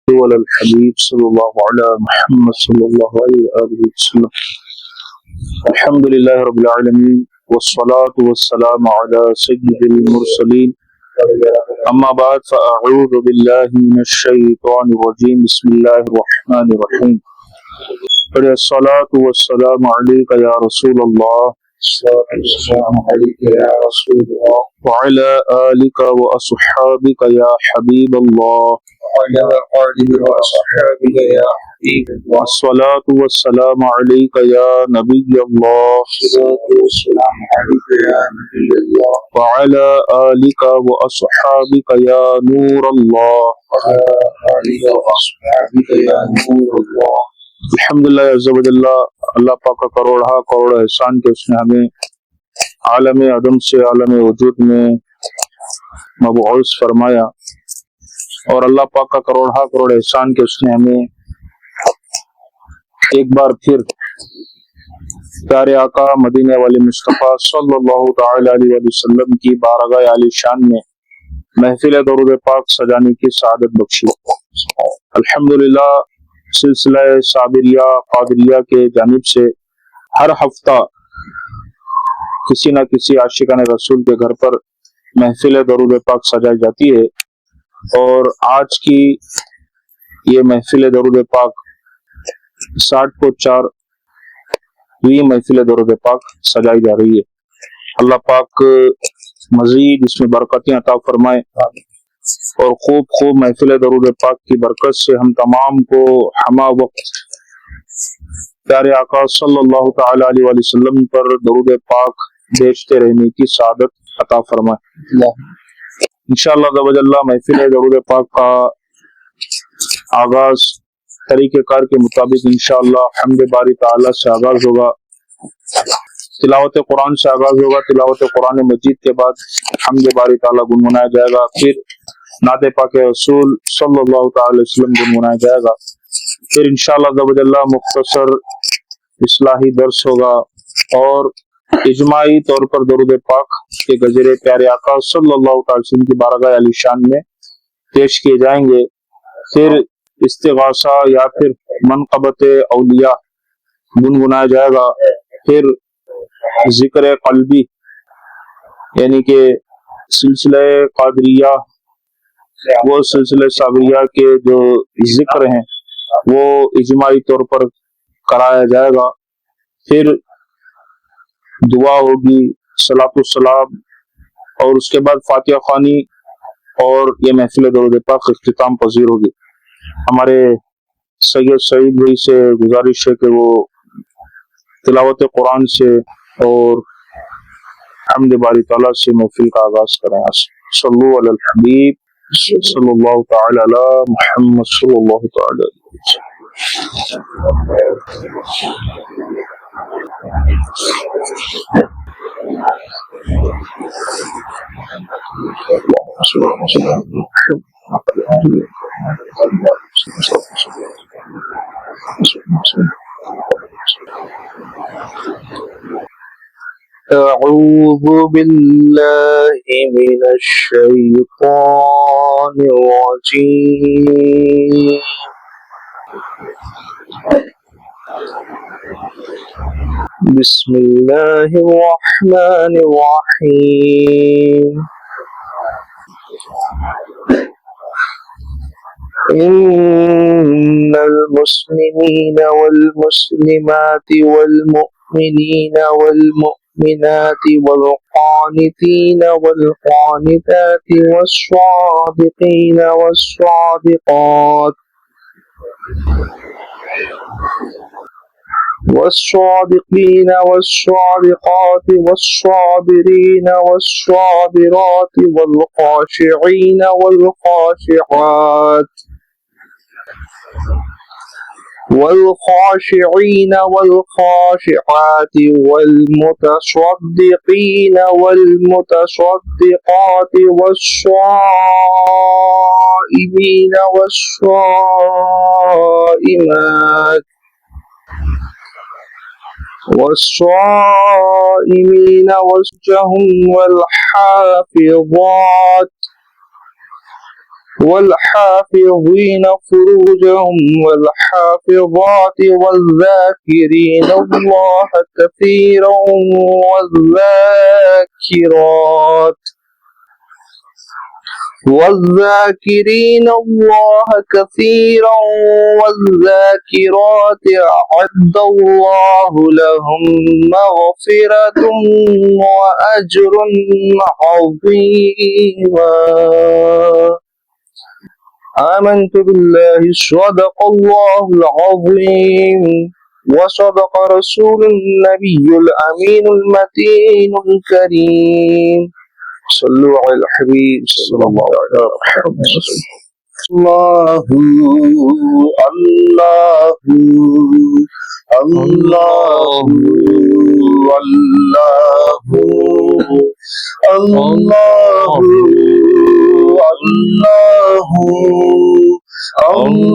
على الحبيب صلى الله على محمد صلى الله عليه وآله وسلم. الحمد لله رب العالمين والصلاة والسلام على سيد المرسلين. أما بعد فأعوذ بالله من الشيطان الرجيم. بسم الله الرحمن الرحيم. الصلاة والسلام عليك يا رسول الله وعلى آلك وأصحابك يا حبيب الله. الصلاة والسلام عليك يا نبي الله وعلى آلك وأصحابك يا نور الله. الحمدللہ عز و جل. اللہ پاک کا کروڑ احسان کہ اس نے ہمیں عالم عدم سے عالم وجود میں مبعوث فرمایا، اور اللہ پاک کا کروڑ احسان کہ اس نے ہمیں ایک بار پھر پیارے آقا مدینے والے مصطفیٰ صلی اللہ تعالی علیہ وسلم کی بارگاہ عالی شان میں محفل درود پاک سجانے کی سعادت بخشی. الحمدللہ سلسلہ صابریہ قادریہ کے جانب سے ہر ہفتہ کسی نہ کسی عاشقان رسول کے گھر پر محفل درود پاک سجائی جاتی ہے، اور آج کی یہ محفل درود پاک 60.4ویں محفل درود پاک سجائی جا رہی ہے. اللہ پاک مزید اس میں برکتیں عطا فرمائے، اور خوب محفل درود پاک کی برکت سے ہم تمام کو ہمہ وقت پیارے آقا صلی اللہ تعالی علیہ وسلم پر درود پاک بیچتے رہنے کی سعادت عطا فرمائے. انشاءاللہ عز و جل محفل درود پاک کا آغاز طریقہ کار کے مطابق انشاءاللہ حمد باری تعالی سے آغاز ہوگا، تلاوت قرآن سے آغاز ہوگا. تلاوت قرآن مجید کے بعد حمد باری تعالی گنگنایا جائے گا، پھر نعت پاک رسول صلی اللہ تعالی علیہ وسلم گنگنایا جائے گا، پھر انشاءاللہ عز و جل مختصر اصلاحی درس ہوگا، اور اجماعی طور پر درود پاک کے گزرے پیارے آقا صلی اللہ تعالی وسلم کی بارگاہ علی شان میں پیش کیے جائیں گے. پھر استغاثہ یا پھر منقبت اولیاء گنگنایا جائے گا، پھر ذکر قلبی یعنی کہ سلسلہ قادریہ وہ سلسلہ صابریہ کے جو ذکر ہیں وہ اجماعی طور پر کرایا جائے گا. پھر دعا ہوگی، صلاۃ السلام، اور اس کے بعد فاتحہ خوانی، اور یہ محفل درود پاک اختتام پذیر ہوگی. ہمارے سید سعید بھائی سے گزارش ہے کہ وہ تلاوت قرآن سے اور حمد باری تعالیٰ سے محفل کا آغاز کریں. صلو علی الحبیب صلی اللہ تعالی علی محمد صلی اللہ تعالی علیہ وسلم. أعوذ بالله من الشيطان الرجيم. بسم الله الرحمن الرحيم. إن المسلمين والمسلمات والمؤمنين والمؤمنات والقانتين والقانتات والصادقين والصادقات والصادقين والصادقات والصابرين والصابرات والخاشعين والخاشعات والخاشعين والخاشعات والمتصدقين والمتصدقات والصائمين والصائمات والصائمين والحافظات والحافظين فروجهم والحافظات والذاكرين الله كثيرا والذاكرين الله كثيرا والذاكرات أعد الله لهم مغفرة وأجر عظيما. آمنت بالله صدق الله العظيم وصدق رسول النبي الأمين المتين الكريم. صلوا على الحبيب صلى الله عليه وسلم. الله الله الله الله الله الله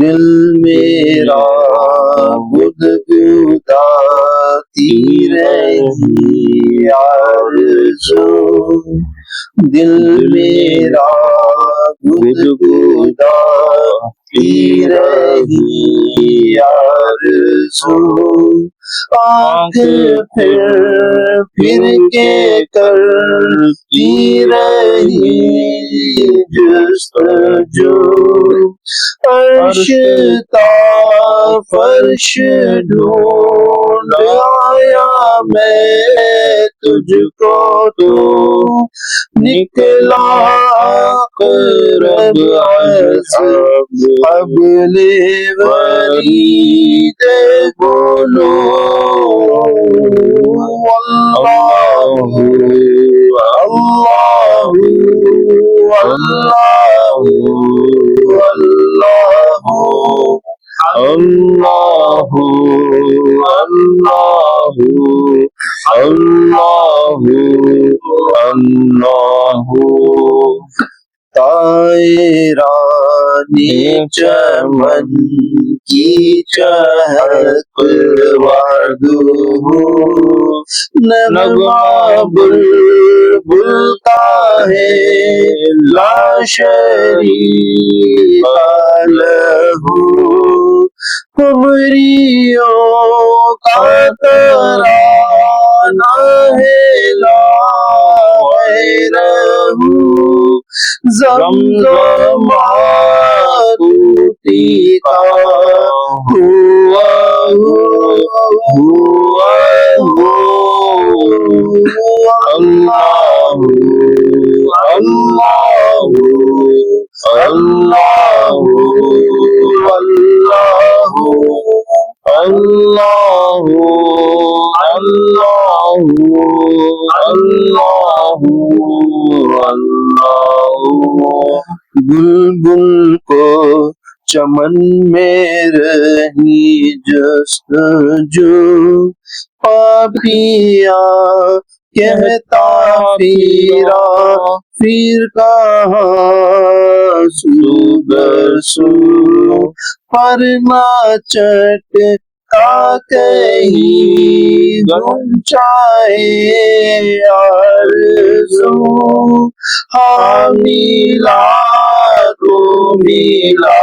دل میرا گدگداتی رہی آرزو، دل میرا گدگداتی رہی آرزو، آنکھ پھر کے کرتی رہی جستجو، فرش تا فرش ڈھونڈ آیا میں تجھ کو، تو نکلا قرب حبل ورید بولو اللہ اللہ اللہ اللہ اللہ اللہ اللہ طائرانی چمن کی چہق وادو، نغمہ بلبل کا ہے لا شریک لہو، قمریوں کا ترانہ ہے لا غیرہ، زمزم آدوتی کا ہوا اللہ اللہ اللہ اللہ اللہ اللہ اللہ۔ بلبل کو چمن میں رہی جستجو، پاپیا کہتا پھرا پھر کہاں سو در سو، پر نہ چٹ کا کہیں گنچائے آرزو، ہاں میلا تو میلا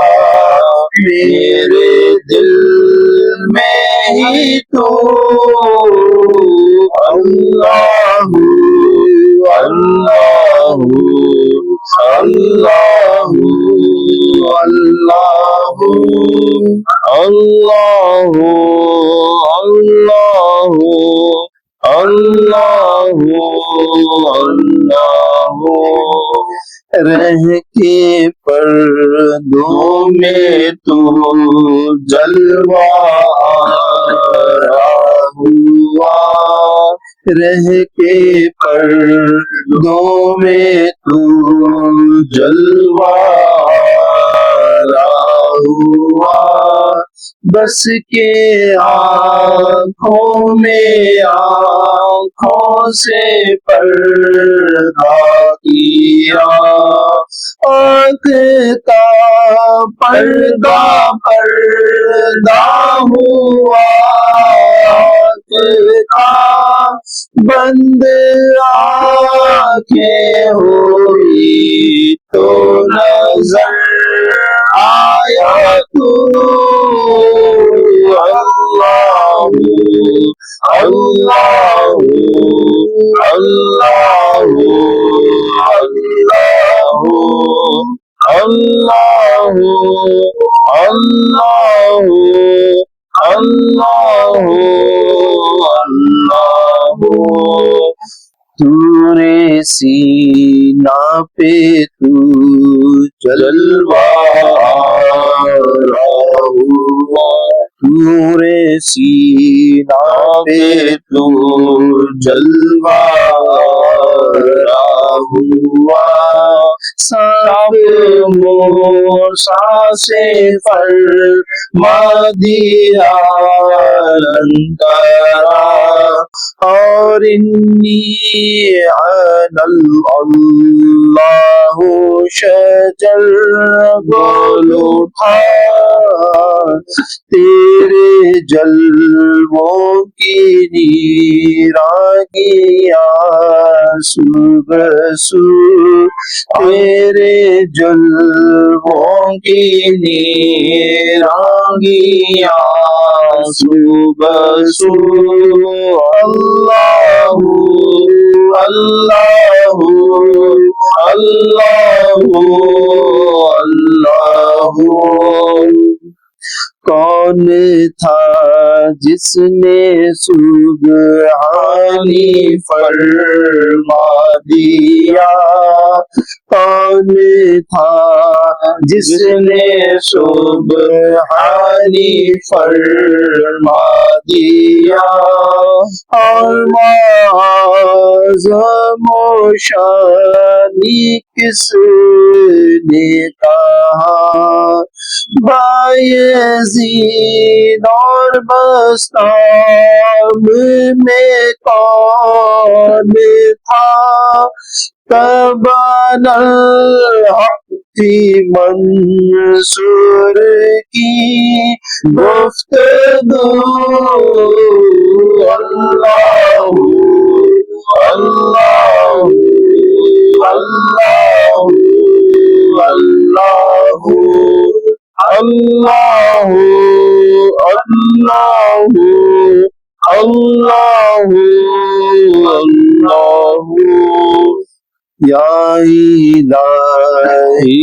میرے دل میں ہی تو، اللہ اللہ اللہ اللہ اللہ اللہ اللہ اللہ۔ رہ کے پردوں میں تو جلوہ آرا ہوا، رہ کے پردوں میں تو جلوہ آرا ہوا، بس کے آنکھوں میں آنکھوں سے پردہ کیا، آنکھ کا پردہ پردہ ہوا، آنکھ کا بند آنکھیں ہوئی تو نظر آیا تو اللہ اللہ اللہ اللہ اللہ اللہ اللہ تورے سینہ پہ تو جلوہ آرا ہوا تورے سینہ پہ تو جلوہ آرا ہوا سب موسیٰ سے فرما دیا لنکرا اور انی انا اللہ شجر بول اٹھا تیرے جلووں کی نیرانیاں صبح تیرے جلووں کی نیرانیاں صبح اللہ اللہ اللہ اللہ کون تھا جس نے سبحانی فرما دیا کون تھا جس نے سبحانی فرما دیا اور معظم و شانی کس نے کہا بایزید اور بسطام میں کون تھا تبان الحق تھی منصور کی گفتگو اللہ اللہ اللہ اللہ اللہ اللہ اللہ اللہ یا الہی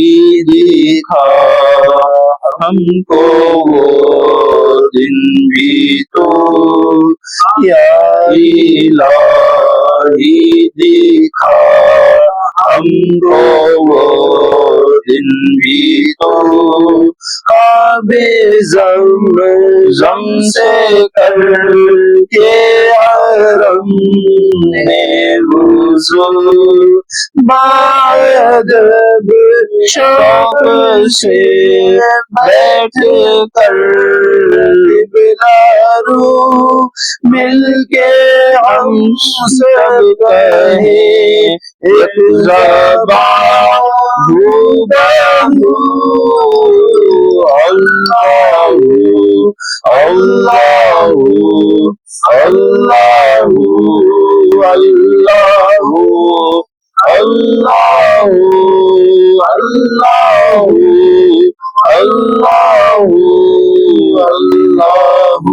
دکھا ہم کو وہ دن بھی تو یا الہی دکھا ہم کو وہ دن بھی تو کعبے زمزم سے کر کے حرم نے وضو بادب شوق سے بیٹھ کر بلارو مل کے ہم سب کہیں ایک زبان اللہ اللہ اللہ اللہ اللہ اللہ اللہ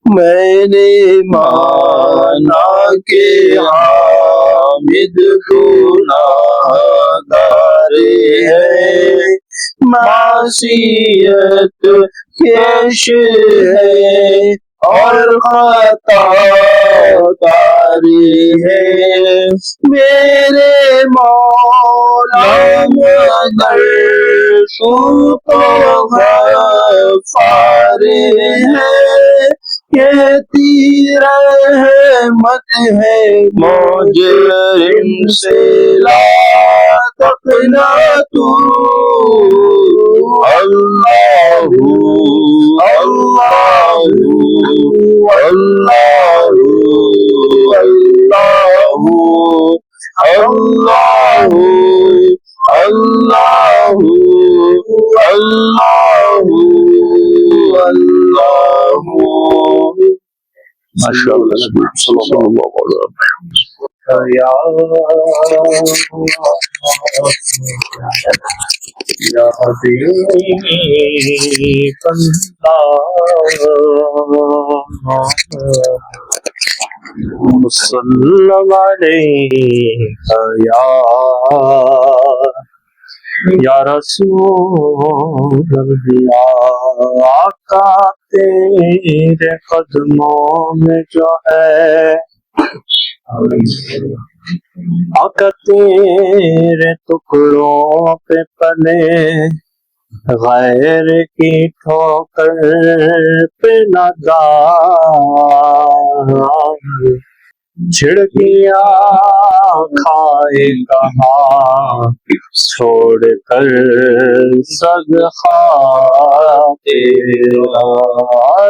میں نے مانا کہ حامد گناہگار ہے معصیت کیش ہے اور خطا کاری ہے میرے مولا مگر تو غفار ہے کہتی رحمت ہے مجرم سے لا تقنطوا اللہ اللہ اللہ اللہ اللہ اللہ اللہ ماشاءاللہ صلی اللہ علیہ وسلم یا حبیب اللہ صلی علیہ یا رسول اللہ آقا تیرے قدموں میں جو ہے آقا تیرے ٹکڑوں پہ پلے غیر کی ٹھوکر پہ نہ گار جھڑکیاں کھائے کہاں چھوڑ کر صدقہ تیرا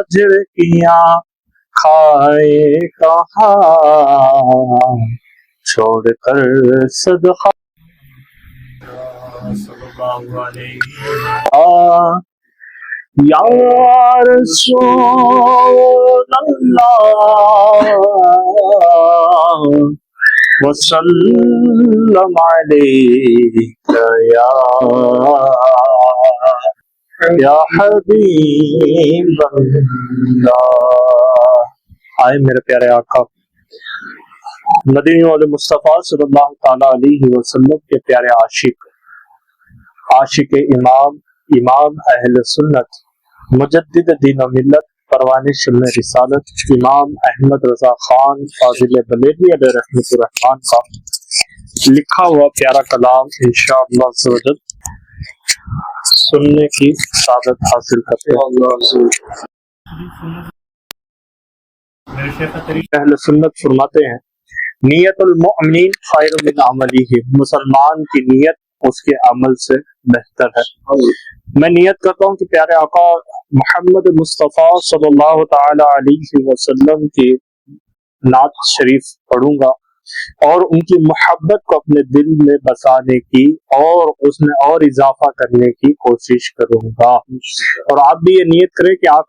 جھڑکیاں کھائے کہاں چھوڑ کر صدقہ یا رسول اللہ وسلم علیک یا حبیب اللہ۔ آئے میرے پیارے آقا مدینہ والے مصطفیٰ صلی اللہ تعالیٰ علیہ وسلم کے پیارے عاشق امام اہل سنت مجدد دین و ملت پروان شمع رسالت امام احمد رضا خان فاضل بلیلی علیہ رحمۃ الرحمن کا لکھا ہوا پیارا کلام انشاءاللہ عز و جل سننے کی سعادت حاصل کرتے ہیں۔ اہل سنت فرماتے ہیں نیت المؤمنین خیر من عملیہ، مسلمان کی نیت اس کے عمل سے بہتر ہے۔ میں نیت کرتا ہوں کہ پیارے آقا محمد مصطفیٰ صلی اللہ تعالی علیہ وسلم کی نعت شریف پڑھوں گا اور ان کی محبت کو اپنے دل میں بسانے کی اور اس میں اور اضافہ کرنے کی کوشش کروں گا، اور آپ بھی یہ نیت کریں کہ آپ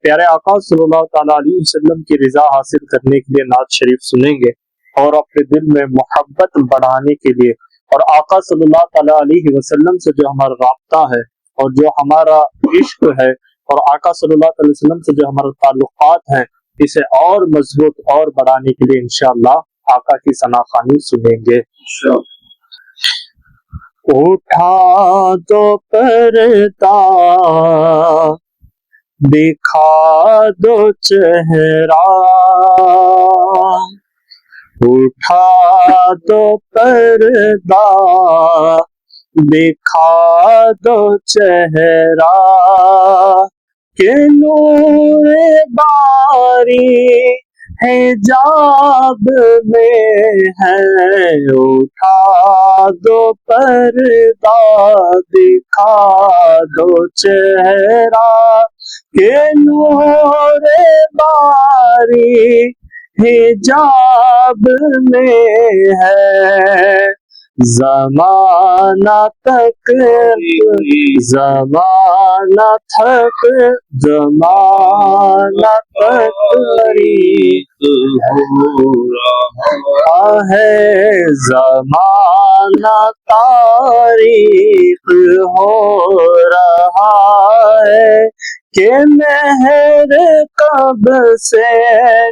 پیارے آقا صلی اللہ تعالی علیہ وسلم کی رضا حاصل کرنے کے لیے نعت شریف سنیں گے اور اپنے دل میں محبت بڑھانے کے لیے اور آقا صلی اللہ تعالی علیہ وسلم سے جو ہمارا رابطہ ہے اور جو ہمارا عشق ہے اور آقا صلی اللہ علیہ وسلم سے جو ہمارے تعلقات ہیں اسے اور مضبوط اور بڑھانے کے لیے انشاءاللہ آقا کی ثنا خوانی سنیں گے۔ اٹھا دو پردہ دکھا دو چہرہ، اٹھا دو پردہ دکھا دو چہرہ، کہ نور باری حجاب میں ہے، اٹھا دو پردہ دکھا دو چہرہ، کہ نور باری حجاب میں ہے، زمانہ تک زمانہ تک تاریخ ہو رہا ہے، زمانہ تاریخ ہو رہا ہے، کہ مہر کب سے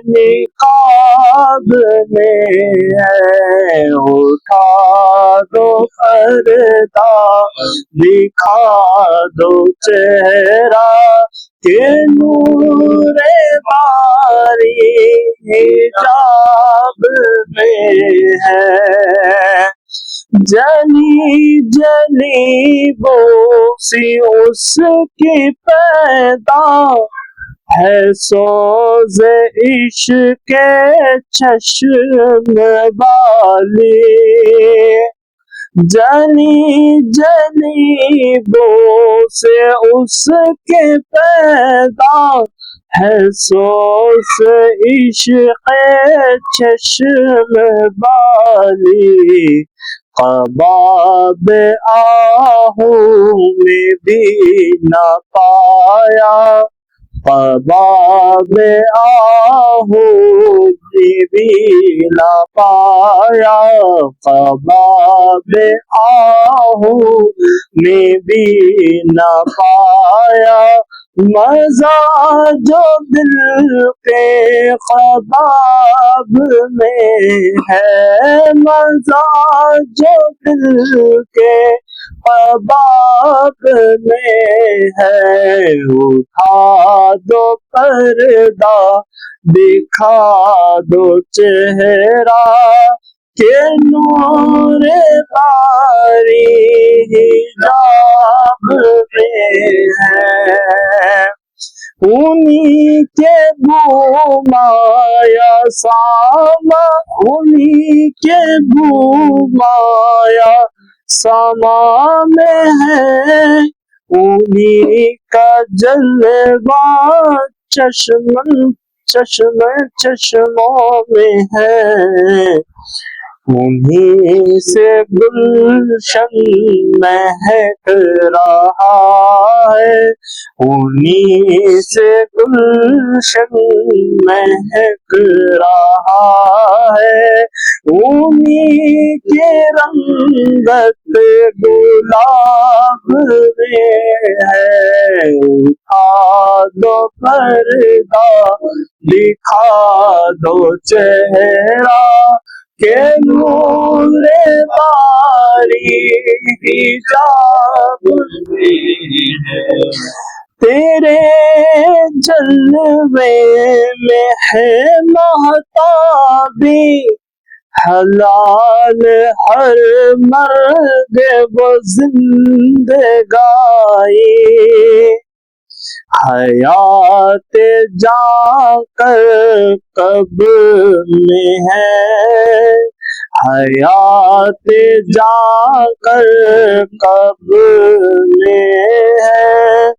نقاب میں ہے، اٹھا دو پردہ دکھا دو چہرہ، کہ نور باری حجاب میں ہے، جلی جلی بوسی اس کی پیدا ہے، سوز عشق چشم والی، جلی جلی بوسی اس کے پیدا ہے، سوز عشق چشم والی، قباب آہوں میں بھی نہ پایا قباب آہو بھی نہ پایا، قباب آہو میں بھی نہ پایا، مزہ جو دل کے قباب میں ہے، مزہ جو دل کے قباب میں ہے، اٹھا دو پردہ دکھا دو چہرہ کہ نور باری حجاب میں ہے، انہی کے بو مایا ساما، انہی کے بو مایا ساما میں ہے، انہی کا جلوہ چشموں میں ہے، انہی سے گلشن مہک رہا ہے، انہی سے گلشن مہک رہا ہے، انہی کے رنگت گلاب میں ہے، اٹھا دو پردہ دکھا دو چہرہ کہ نور باری حجاب میں ہے، تیرے جلوے میں ہے مہتابی، حلال ہر مرگ و زندگائی، حیات جا کر قبر میں ہے، حیات جا کر قبر میں ہے،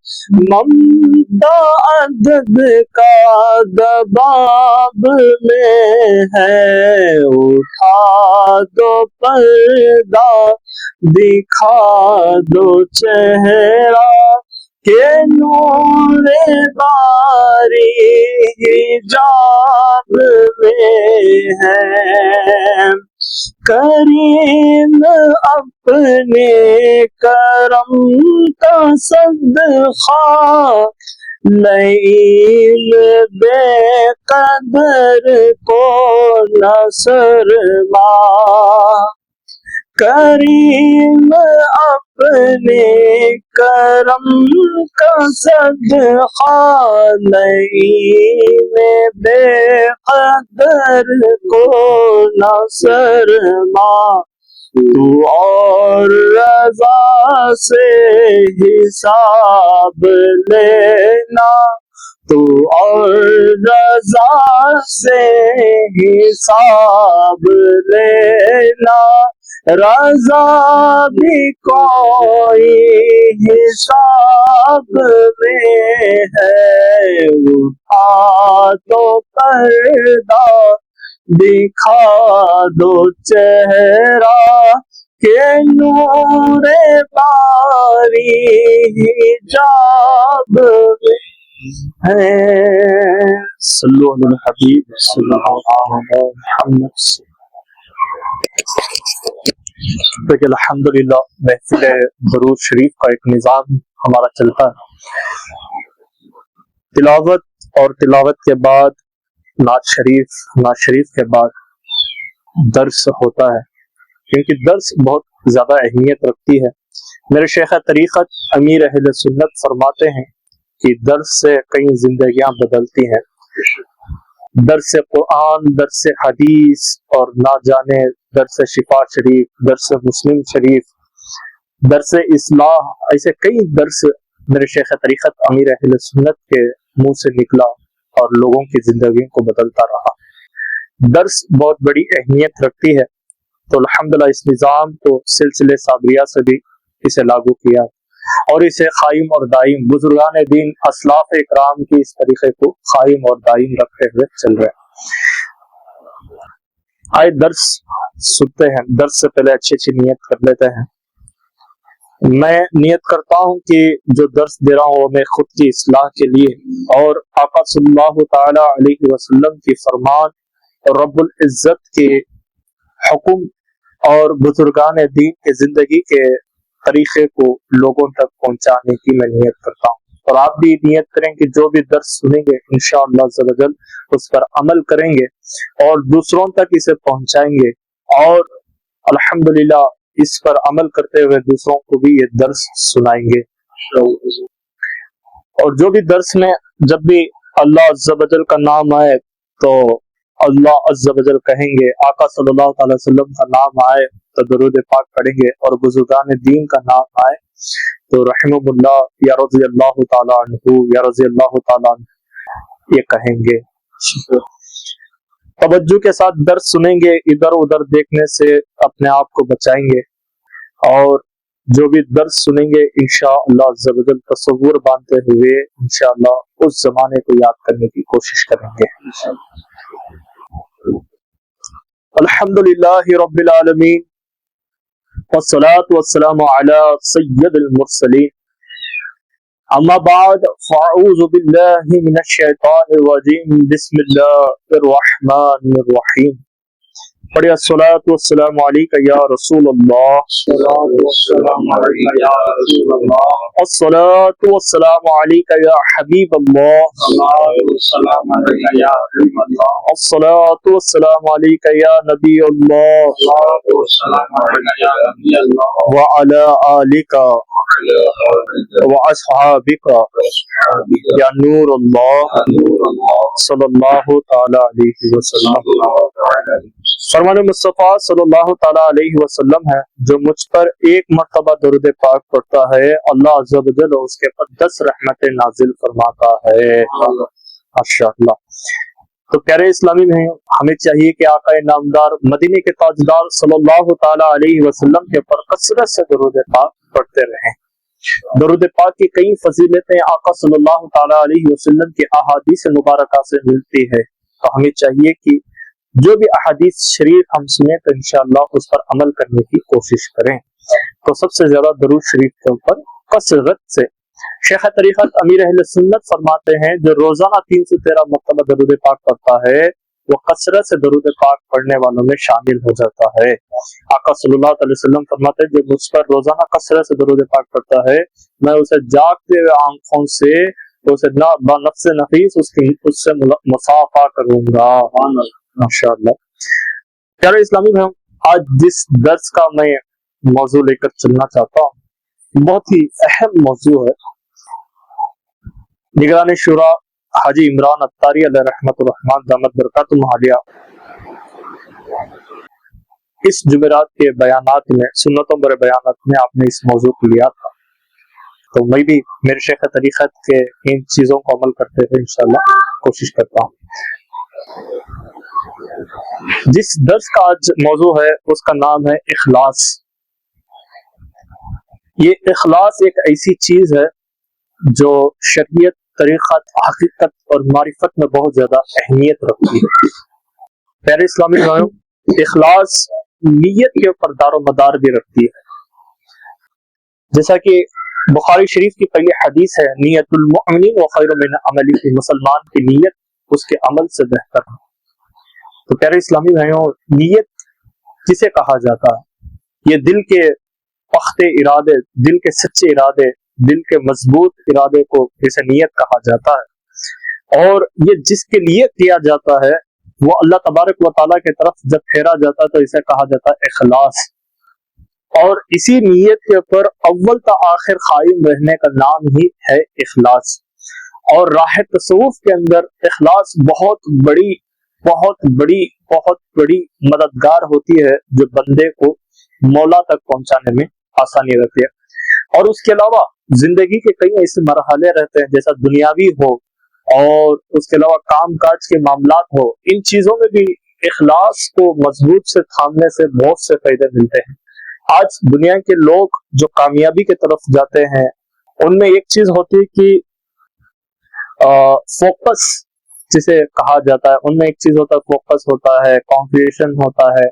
ممتا عدد کا دباب میں ہے، اٹھا دو پردہ دکھا دو چہرہ کہ نور باری حجاب میں ہے، کریم اپنے کرم کا صدقہ لئیم بے قدر کو نصر ماں، کریم اپنے کرم کا صدقہ لئیم بے قدر کو نصر ماں، تو اور رضا سے حساب لینا، تو اور رضا سے حساب لینا، رضا بھی کوئی حساب میں ہے، اٹھا تو پردہ دکھا دو چہرہ کہ نور باری حجاب میں ہے، صلو علی الحبیب صلی اللہ علیہ وسلم۔ دیکھیں الحمدللہ محفل درود شریف کا ایک نظام ہمارا چلتا ہے، تلاوت اور تلاوت کے بعد نعت شریف، نعت شریف کے بعد درس ہوتا ہے، کیونکہ درس بہت زیادہ اہمیت رکھتی ہے۔ میرے شیخ طریقت امیر اہل سنت فرماتے ہیں کہ درس سے کئی زندگیاں بدلتی ہیں، درس قرآن، درس حدیث اور نہ جانے درس شفا شریف، درس مسلم شریف، درس اصلاح، ایسے کئی درس میرے شیخ طریقت امیر اہل سنت کے منہ سے نکلا اور لوگوں کی زندگیوں کو بدلتا رہا۔ درس بہت بڑی اہمیت رکھتی ہے، تو الحمدللہ اس نظام کو سلسلے صابریہ سے بھی اسے لاگو کیا اور اسے قائم اور دائم بزرگان دین اسلاف اکرام کی اس طریقے کو قائم اور دائم رکھتے ہوئے چل رہے ہیں۔ آئے درس سنتے ہیں، درس سے پہلے اچھی اچھی نیت کر لیتے ہیں۔ میں نیت کرتا ہوں کہ جو درس دے رہا ہوں وہ میں خود کی اصلاح کے لیے اور آقا صلی اللہ تعالی علیہ وسلم کی فرمان اور رب العزت کے حکم اور بزرگان دین کے زندگی کے طریقے کو لوگوں تک پہنچانے کی میں نیت کرتا ہوں، اور آپ بھی نیت کریں کہ جو بھی درس سنیں گے انشاءاللہ عز و جل اس پر عمل کریں گے اور دوسروں تک اسے پہنچائیں گے، اور الحمدللہ اس پر عمل کرتے ہوئے دوسروں کو بھی یہ درس سنائیں گے۔ اور جو بھی درس میں جب بھی اللہ عز و جل کا نام آئے تو اللہ عز و جل کہیں گے، آقا صلی اللہ تعالی وسلم کا نام آئے تو درود پاک پڑھیں گے، اور بزرگان دین کا نام آئے تو رحمہ اللہ یا رضی اللہ تعالی عنہ یا رضی اللہ تعالی عنہ یہ کہیں گے۔ توجہ کے ساتھ درس سنیں گے، ادھر ادھر دیکھنے سے اپنے آپ کو بچائیں گے، اور جو بھی درس سنیں گے انشاءاللہ عز و جل تصور باندھتے ہوئے انشاءاللہ اس زمانے کو یاد کرنے کی کوشش کریں گے۔ الحمدللہ رب العالمین والصلاة والسلام علی سید المرسلین، اما بعد فاعوذ باللہ من الشیطان الرجیم، بسم اللہ الرحمن الرحیم۔ پڑھیں الصلاة والسلام علیک یا رسول اللہ، الصلاة والسلام علیک یا حبیب اللہ، الصلاة والسلام علیک یا نبی اللہ، وعلی آلک واصحابک یا نور اللہ صلی اللہ تعالی علیہ وسلم۔ فرمان مصطفیٰ صلی اللہ تعالی علیہ وسلم ہے، جو مجھ پر ایک مرتبہ درود پاک پڑھتا ہے اللہ عز و جل اس کے پر 10 رحمتیں نازل فرماتا ہے۔ ماشاءاللہ۔ تو پیارے اسلامی میں ہمیں چاہیے کہ آقا نامدار مدینے کے تاجدار صلی اللہ تعالی علیہ وسلم کے پر کثرت سے درود پاک پڑھتے رہیں۔ درود پاک کی کئی فضیلتیں آقا صلی اللہ تعالی علیہ وسلم کے احادیث مبارکہ سے ملتی ہے، تو ہمیں چاہیے کہ جو بھی احادیث شریف ہم سنیں تو انشاءاللہ اس پر عمل کرنے کی کوشش کریں۔ تو سب سے زیادہ درود شریف کے اوپر کثرت سے شیخ طریقت امیر اہل سنت فرماتے ہیں، جو روزانہ 313 مرتبہ درود پاک پڑھتا ہے وہ کثرت سے درود پاک پڑھنے والوں میں شامل ہو جاتا ہے۔ آقا صلی اللہ علیہ وسلم فرماتے ہیں، جو مجھ پر روزانہ کثرت سے درود پاک پڑھتا ہے میں اسے جاگتے ہوئے آنکھوں سے اسے نفس نفیس اس سے مصافحہ کروں گا۔ ماشاءاللہ۔ پیارے اسلامی بھائیوں، آج جس درس کا میں موضوع لے کر چلنا چاہتا ہوں بہت ہی اہم موضوع ہے۔ نگران شورا حاجی عمران اتاری علیہ رحمت الرحمن دامت برکاتہ عالیہ اس جمعرات کے بیانات میں، سنتوں برے بیانات میں آپ نے اس موضوع کو لیا تھا، تو میں بھی میرے شیخ طریقت کے ان چیزوں کو عمل کرتے ہوئے انشاءاللہ کوشش کرتا ہوں۔ جس درس کا آج موضوع ہے اس کا نام ہے اخلاص۔ یہ اخلاص ایک ایسی چیز ہے جو شریعت، طریقت، حقیقت اور معرفت میں بہت زیادہ اہمیت رکھتی ہے۔ پیارے اسلامی بھائیوں، اخلاص نیت کے اوپر دار و مدار بھی رکھتی ہے، جیسا کہ بخاری شریف کی پہلی حدیث ہے، نیت المؤمن وخیر من عملہ، مسلمان کی نیت اس کے عمل سے بہتر ہے۔ تو پیارے اسلامی بھائیوں، نیت کسے کہا جاتا ہے؟ یہ دل کے پختہ ارادے، دل کے سچے ارادے، دل کے مضبوط ارادے کو اسے نیت کہا جاتا ہے، اور یہ جس کے لیے کیا جاتا ہے وہ اللہ تبارک و تعالیٰ کی طرف جب پھیرا جاتا ہے تو اسے کہا جاتا ہے اخلاص، اور اسی نیت کے اوپر اول تا آخر قائم رہنے کا نام ہی ہے اخلاص۔ اور راہ تصوف کے اندر اخلاص بہت بڑی مددگار ہوتی ہے، جو بندے کو مولا تک پہنچانے میں آسانی رہتی ہے۔ اور اس کے علاوہ زندگی کے کئی ایسے مرحلے رہتے ہیں، جیسا دنیاوی ہو اور اس کے علاوہ کام کاج کے معاملات ہو، ان چیزوں میں بھی اخلاص کو مضبوط سے تھامنے سے بہت سے فائدے ملتے ہیں۔ آج دنیا کے لوگ جو کامیابی کی طرف جاتے ہیں ان میں ایک چیز ہوتی ہے کہ فوکس جسے کہا جاتا ہے، ان میں ایک چیز ہوتا ہے فوکس ہوتا ہے، کانفیڈینس ہوتا ہے،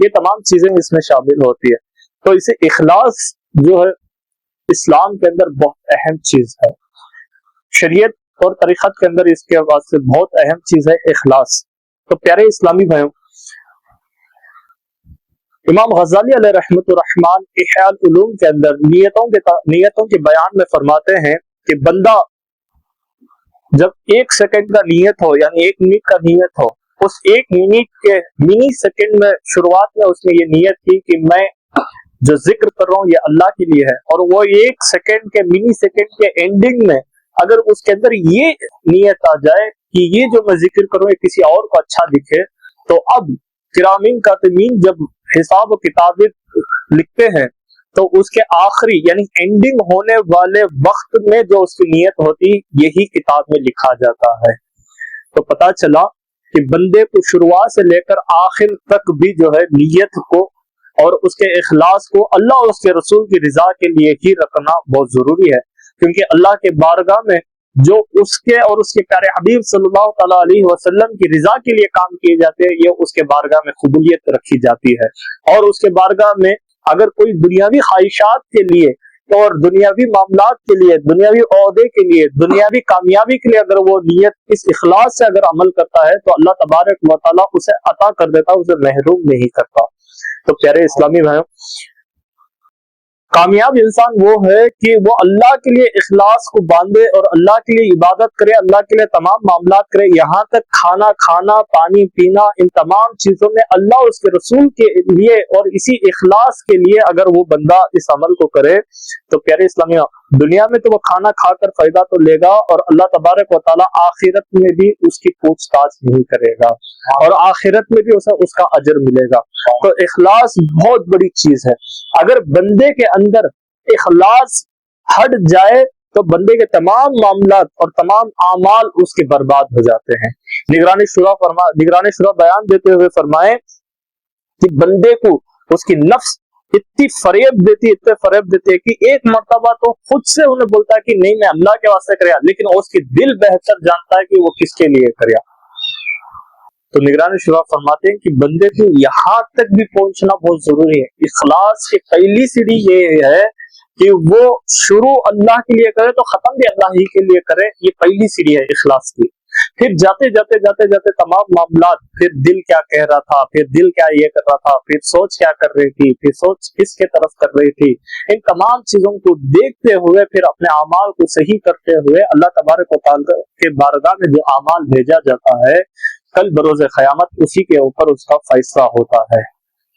یہ تمام چیزیں اس میں شامل ہوتی ہے۔ تو اسے اخلاص جو ہے اسلام کے اندر بہت اہم چیز ہے. شریعت اور طریقت کے اندر اس کے واسطے بہت اہم چیز ہے اخلاص. تو پیارے اسلامی بھائیوں، امام غزالی علیہ رحمۃ الرحمان احیاء العلوم کے اندر نیتوں کے بیان میں فرماتے ہیں کہ بندہ جب 1 سیکنڈ کا نیت ہو، یعنی 1 منٹ کا نیت ہو، اس 1 منٹ کے منی سیکنڈ میں شروعات میں اس نے یہ نیت کی کہ میں جو ذکر کر رہا ہوں یہ اللہ کے لیے ہے، اور وہ 1 سیکنڈ کے منی سیکنڈ کے اینڈنگ میں اگر اس کے اندر یہ نیت آ جائے کہ یہ جو میں ذکر کروں یہ کسی اور کو اچھا دکھے، تو اب کرامین کاتبین جب حساب و کتابیں لکھتے ہیں تو اس کے آخری یعنی اینڈنگ ہونے والے وقت میں جو اس کی نیت ہوتی یہی کتاب میں لکھا جاتا ہے. تو پتا چلا کہ بندے کو شروعات سے لے کر آخر تک بھی جو ہے نیت کو اور اس کے اخلاص کو اللہ اور اس کے رسول کی رضا کے لیے ہی رکھنا بہت ضروری ہے، کیونکہ اللہ کے بارگاہ میں جو اس کے اور اس کے پیارے حبیب صلی اللہ تعالیٰ علیہ وسلم کی رضا کے لیے کام کیے جاتے ہیں، یہ اس کے بارگاہ میں قبولیت رکھی جاتی ہے. اور اس کے بارگاہ میں اگر کوئی دنیاوی خواہشات کے لیے اور دنیاوی معاملات کے لیے، دنیاوی عہدے کے لیے، دنیاوی کامیابی کے لیے اگر وہ نیت اس اخلاص سے اگر عمل کرتا ہے تو اللہ تبارک و تعالیٰ اسے عطا کر دیتا، اسے محروم نہیں کرتا. تو پیارے اسلامی بھائیوں، کامیاب انسان وہ ہے کہ وہ اللہ کے لیے اخلاص کو باندھے اور اللہ کے لیے عبادت کرے، اللہ کے لیے تمام معاملات کرے، یہاں تک کھانا کھانا، پانی پینا، ان تمام چیزوں میں اللہ اور اس کے رسول کے لیے اور اسی اخلاص کے لیے اگر وہ بندہ اس عمل کو کرے تو پیارے اسلامی دنیا میں تو وہ کھانا کھا کر فائدہ تو لے گا، اور اللہ تبارک و تعالیٰ آخرت میں بھی اس کی پوچھ تاچھ نہیں کرے گا، اور آخرت میں بھی اسے اس کا اجر ملے گا. تو اخلاص بہت بڑی چیز ہے. اگر بندے کے اندر اخلاص ہٹ جائے تو بندے کے تمام معاملات اور تمام اعمال اس کے برباد ہو جاتے ہیں. نگران شورا بیان دیتے ہوئے فرمائے کہ بندے کو اس کی نفس اتنی فریب دیتی ہے کہ ایک مرتبہ تو خود سے انہیں بولتا ہے کہ نہیں میں اللہ کے واسطے کریا، لیکن اس کی دل بہتر جانتا ہے کہ وہ کس کے لیے کریا. تو نگران شورا فرماتے ہیں کہ بندے کو یہاں تک بھی پہنچنا بہت ضروری ہے. اخلاص کی پہلی سیڑھی یہ ہے کہ وہ شروع اللہ کے لیے کرے تو ختم بھی اللہ ہی کے لیے کرے. یہ پہلی سیڑھی ہے اخلاص کی. پھر جاتے جاتے تمام معاملات، پھر دل کیا کہہ رہا تھا، پھر دل کیا یہ کر رہا تھا، پھر سوچ کیا کر رہی تھی، پھر سوچ کس کے طرف کر رہی تھی، ان تمام چیزوں کو دیکھتے ہوئے پھر اپنے اعمال کو صحیح کرتے ہوئے اللہ تبارک و تعالیٰ کے بارگاہ میں جو اعمال بھیجا جاتا ہے کل بروز قیامت اسی کے اوپر اس کا فیصلہ ہوتا ہے.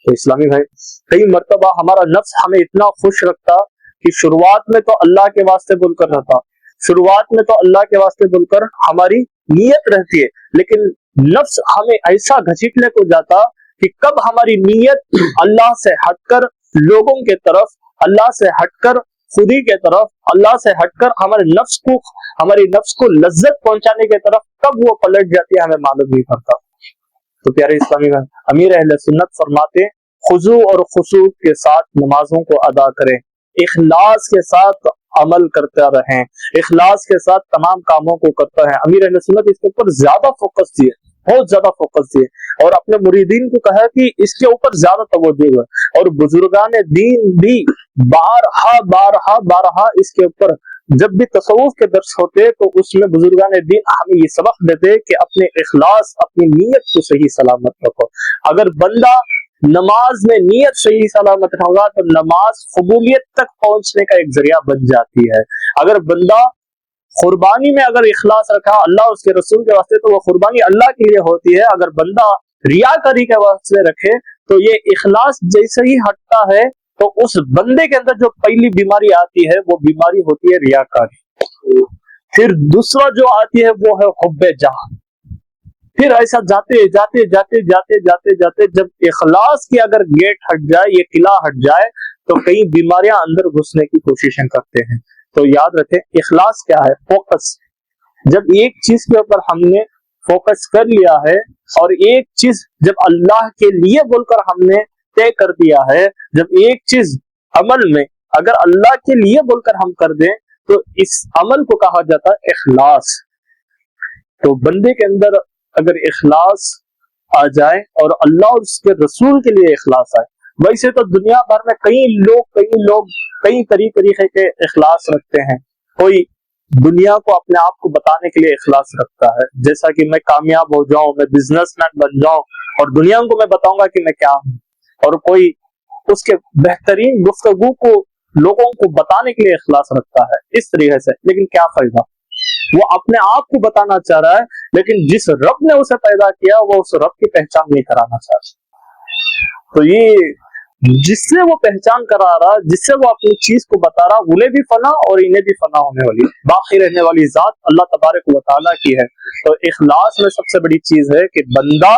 تو اسلامی بھائی، کئی مرتبہ ہمارا نفس ہمیں اتنا خوش رکھتا کہ شروعات میں تو اللہ کے واسطے بول کر رہتا، شروعات میں تو اللہ کے واسطے بول کر ہماری نیت رہتی ہے، لیکن نفس ہمیں ایسا گھسیٹنے کو جاتا کہ کب ہماری نیت اللہ سے ہٹ کر لوگوں کے طرف، اللہ سے ہٹ کر خودی کے طرف، اللہ سے ہٹ کر ہمارے نفس کو لذت پہنچانے کے طرف کب وہ پلٹ جاتی ہے ہمیں معلوم نہیں پڑتا. تو پیارے اسلامی میں امیر اہل سنت فرماتے خضوع اور خشوع کے ساتھ نمازوں کو ادا کریں، اخلاص کے ساتھ عمل کرتے رہیں، اخلاص کے ساتھ تمام کاموں کو کرتا ہے. امیر اہل سنت اس کے اوپر زیادہ فوکس دیے، بہت زیادہ فوکس دیے، اور اپنے مریدین کو کہا کہ اس کے اوپر زیادہ توجہ ہے. اور بزرگان دین بھی بارہا اس کے اوپر جب بھی تصوف کے درس ہوتے تو اس میں بزرگان دین ہمیں یہ سبق دیتے کہ اپنے اخلاص، اپنی نیت کو صحیح سلامت رکھو. اگر بندہ نماز میں نیت صحیح سلامت ہوگا تو نماز قبولیت تک پہنچنے کا ایک ذریعہ بن جاتی ہے. اگر بندہ قربانی میں اگر اخلاص رکھا اللہ اس کے رسول کے واسطے تو وہ قربانی اللہ کے لیے ہوتی ہے. اگر بندہ ریاکاری کے واسطے رکھے تو یہ اخلاص جیسے ہی ہٹتا ہے تو اس بندے کے اندر جو پہلی بیماری آتی ہے وہ بیماری ہوتی ہے ریاکاری. پھر دوسرا جو آتی ہے وہ ہے حب جاہ. پھر ایسا جاتے جب اخلاص کی اگر گیٹ ہٹ جائے، یہ قلعہ ہٹ جائے تو کئی بیماریاں اندر گھسنے کی کوششیں کرتے ہیں. تو یاد رکھیں اخلاص کیا ہے؟ فوکس. جب ایک چیز کے اوپر ہم نے فوکس کر لیا ہے اور ایک چیز جب اللہ کے لیے بول کر ہم نے طے کر دیا ہے، جب ایک چیز عمل میں اگر اللہ کے لیے بول کر ہم کر دیں تو اس عمل کو کہا جاتا ہے اخلاص. تو بندے کے اندر اگر اخلاص آ جائے اور اللہ اور اس کے رسول کے لیے اخلاص آئے، ویسے تو دنیا بھر میں کئی لوگ کئی طریقے کے اخلاص رکھتے ہیں. کوئی دنیا کو اپنے آپ کو بتانے کے لیے اخلاص رکھتا ہے، جیسا کہ میں کامیاب ہو جاؤں، میں بزنس مین بن جاؤں اور دنیا کو میں بتاؤں گا کہ میں کیا ہوں. اور کوئی اس کے بہترین گفتگو کو لوگوں کو بتانے کے لیے اخلاص رکھتا ہے اس طریقے سے. لیکن کیا فائدہ؟ وہ اپنے آپ کو بتانا چاہ رہا ہے، لیکن جس رب نے اسے پیدا کیا وہ اس رب کی پہچان نہیں کرانا چاہتا. تو یہ جس سے وہ پہچان کرا رہا، جس سے وہ اپنی چیز کو بتا رہا، انہیں بھی فنا اور انہیں بھی فنا ہونے والی باقی رہنے والی ذات اللہ تبارک و تعالیٰ کی ہے. تو اخلاص میں سب سے بڑی چیز ہے کہ بندہ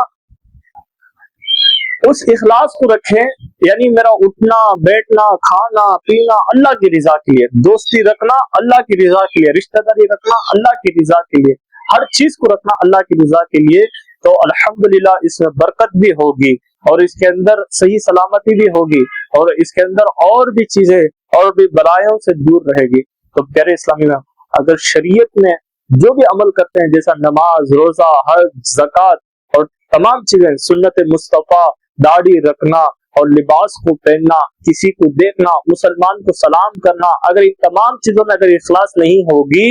اس اخلاص کو رکھے، یعنی میرا اٹھنا بیٹھنا کھانا پینا اللہ کی رضا کے لیے، دوستی رکھنا اللہ کی رضا کے لیے، رشتہ داری رکھنا اللہ کی رضا کے لیے، ہر چیز کو رکھنا اللہ کی رضا کے لیے. تو الحمدللہ اس میں برکت بھی ہوگی اور اس کے اندر صحیح سلامتی بھی ہوگی اور اس کے اندر اور بھی چیزیں اور بھی برائیوں سے دور رہے گی. تو پیارے اسلامی میں اگر شریعت میں جو بھی عمل کرتے ہیں، جیسا نماز، روزہ، حج، زکوٰۃ اور تمام چیزیں، سنت مصطفیٰ، داڑھی رکھنا اور لباس کو پہننا، کسی کو دیکھنا، مسلمان کو سلام کرنا، اگر ان تمام چیزوں میں اگر اخلاص نہیں ہوگی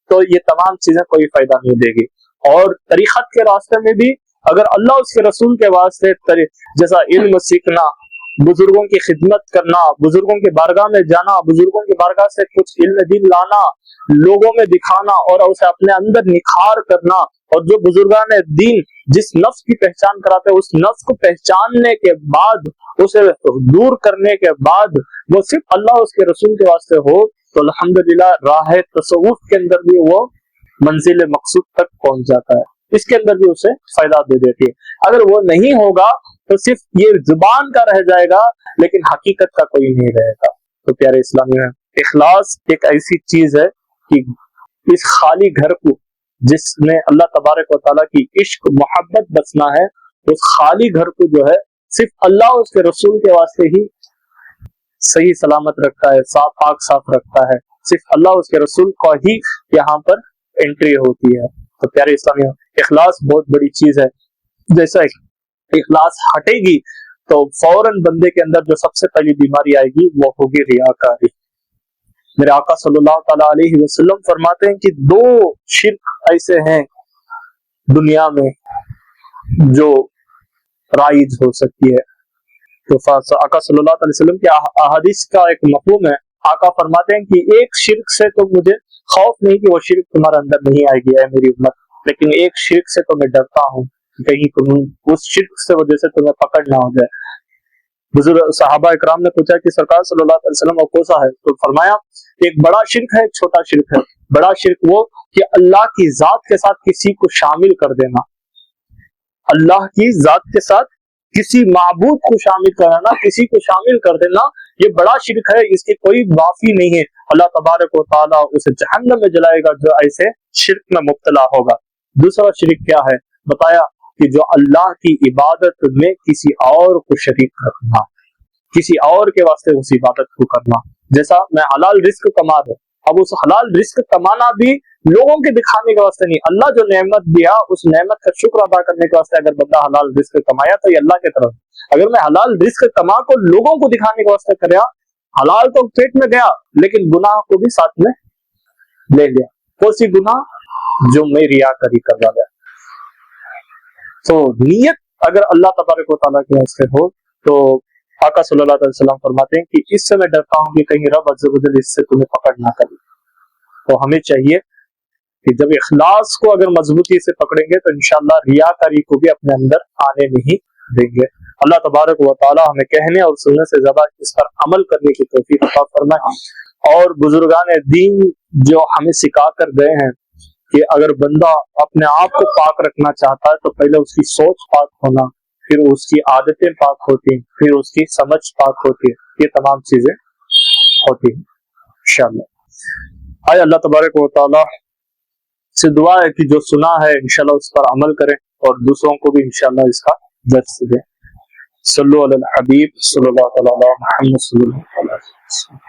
تو یہ تمام چیزیں کوئی فائدہ نہیں دے گی. اور طریقت کے راستے میں بھی اگر اللہ اس کے رسول کے واسطے جیسا علم سیکھنا، بزرگوں کی خدمت کرنا، بزرگوں کے بارگاہ میں جانا، بزرگوں کی بارگاہ سے کچھ علم دین لانا، لوگوں میں دکھانا اور اسے اپنے اندر نکھار کرنا، اور جو بزرگان دین جس نفس کی پہچان کراتے ہیں اس نفس کو پہچاننے کے بعد، اسے دور کرنے کے بعد وہ صرف اللہ اس کے رسول کے واسطے ہو، تو الحمدللہ راہ تصوف کے اندر بھی وہ منزل مقصود تک پہنچ جاتا ہے، اس کے اندر بھی اسے فائدہ دے دیتی ہے. اگر وہ نہیں ہوگا تو صرف یہ زبان کا رہ جائے گا لیکن حقیقت کا کوئی نہیں رہے گا. تو پیارے اسلامی میں اخلاص ایک ایسی چیز ہے کہ اس خالی گھر کو جس میں اللہ تبارک و تعالیٰ کی عشق محبت بسنا ہے، اس خالی گھر کو جو ہے صرف اللہ اس کے رسول کے واسطے ہی صحیح سلامت رکھتا ہے، پاک صاف رکھتا ہے. صرف اللہ اس کے رسول کو ہی یہاں پر انٹری ہوتی ہے. تو پیارے اسلامی اخلاص بہت بڑی چیز ہے. جیسا اخلاص ہٹے گی تو فوراً بندے کے اندر جو سب سے پہلی بیماری آئے گی وہ ہوگی ریاکاری. میرے آقا صلی اللہ تعالی علیہ وسلم فرماتے ہیں کہ 2 شرک ایسے ہیں دنیا میں جو رائج ہو سکتی ہے. تو آقا صلی اللہ علیہ وسلم کے احادیث کا ایک مفہوم ہے. آقا فرماتے ہیں کہ ایک شرک سے تو مجھے خوف نہیں کہ وہ شرک تمہارے اندر نہیں آئے گی اے میری امت، لیکن ایک شرک سے تو میں ڈرتا ہوں کہیں تم اس شرک سے وجہ سے تمہیں پکڑ نہ ہو جائے. بزرگ صحابہ اکرام نے پوچھا کہ سرکار صلی اللہ علیہ وسلم وہ کون سا ہے؟ تو فرمایا ایک بڑا شرک ہے، ایک چھوٹا شرک ہے. بڑا شرک وہ کہ اللہ کی ذات کے ساتھ کسی کو شامل کر دینا، اللہ کی ذات کے ساتھ کسی معبود کو شامل کرنا، کسی کو شامل کر دینا، یہ بڑا شرک ہے، اس کی کوئی معافی نہیں ہے. اللہ تبارک و تعالیٰ اسے جہنم میں جلائے گا جو ایسے شرک میں مبتلا ہوگا. دوسرا شرک کیا ہے؟ بتایا کہ جو اللہ کی عبادت میں کسی اور کو شریک رکھنا، کسی اور کے واسطے اس عبادت کو کرنا. جیسا میں حلال رزق کما رہا ہوں، اب اس حلال رزق کمانا بھی لوگوں کے دکھانے کے واسطے نہیں، اللہ جو نعمت دیا اس نعمت کا شکر ادا کرنے کے واسطے اگر بندہ حلال رزق کمایا تو یہ اللہ کی طرف. اگر میں حلال رزق کما کو لوگوں کو دکھانے کے واسطے کریا، حلال تو پیٹ میں گیا لیکن گناہ کو بھی ساتھ میں لے لیا. کون سی گناہ؟ جو میں ریاکاری کر رہا گیا. تو نیت اگر اللہ تبارک و تعالیٰ کے واسطے ہو تو آقا صلی اللہ علیہ وسلم فرماتے ہیں کہ اس سے میں ڈرتا ہوں کہ کہیں رب عز و جل اس سے تمہیں پکڑ نہ کرے. تو ہمیں چاہیے کہ جب اخلاص کو اگر مضبوطی سے پکڑیں گے تو انشاءاللہ ریاکاری کو بھی اپنے اندر آنے نہیں دیں گے. اللہ تبارک و تعالی ہمیں کہنے اور سننے سے زیادہ اس پر عمل کرنے کی توفیق عطا فرمائے. اور بزرگان دین جو ہمیں سکھا کر گئے ہیں کہ اگر بندہ اپنے آپ کو پاک رکھنا چاہتا ہے تو پہلے اس کی سوچ پاک ہونا، پھر اس کی عادتیں پاک ہوتی ہیں، پھر اس کی سمجھ پاک ہوتی ہے، یہ تمام چیزیں ہوتی ہیں انشاءاللہ. آئے اللہ تبارک و تعالی سے دعا ہے کہ جو سنا ہے انشاءاللہ اس پر عمل کریں اور دوسروں کو بھی انشاءاللہ اس کا درس دیں. صلو علی الحبیب صلی اللہ تعالی علی محمد صلی اللہ علیہ وسلم.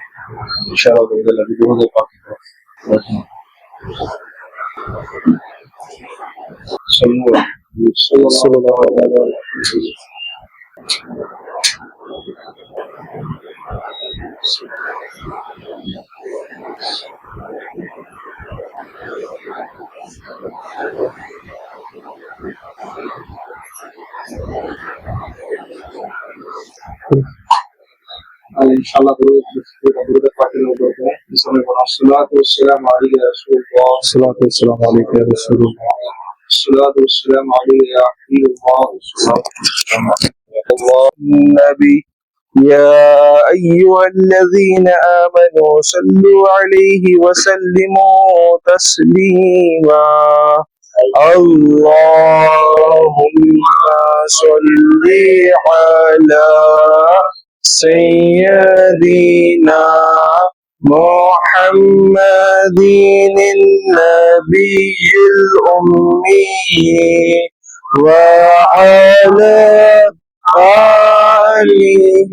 صلی اللہ علیہ وسلم. انشاءاللہ درود پاک ہوتے ہیں اس میں الصلاۃ والسلام علیہ رسول اللہ الصلاۃ والسلام علیک یا رسول اللہ الصلاۃ والسلام علیہ یا حبیب اللہ الصلاۃ والسلام علیہ النبی يا أيها الذين آمنوا صلوا عليه وسلموا تسليما اللهم صل على سيدنا محمد النبي الأمي وعلى آله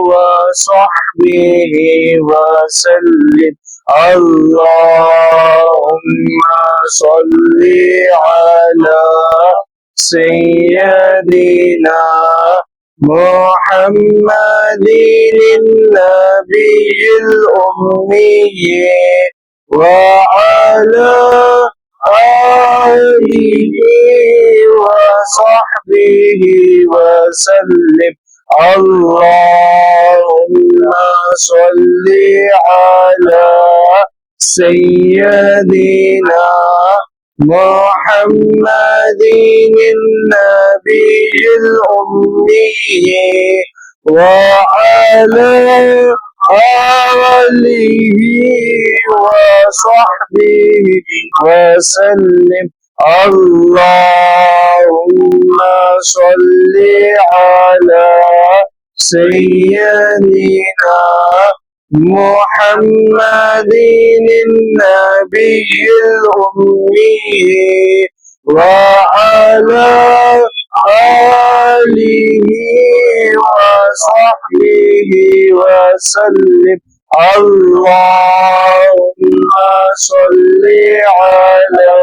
وصحبه وسلم اللهم صل على سيدنا محمد النبي الأمي وعلى آله وصحبه وسلم اللهم صل على سيدنا محمد النبي الأمي وعلى آله وصحبه وسلم اللهم صل على سيدنا محمد النبي الأمي وعلى آله وصحبه وسلم اللهم صل على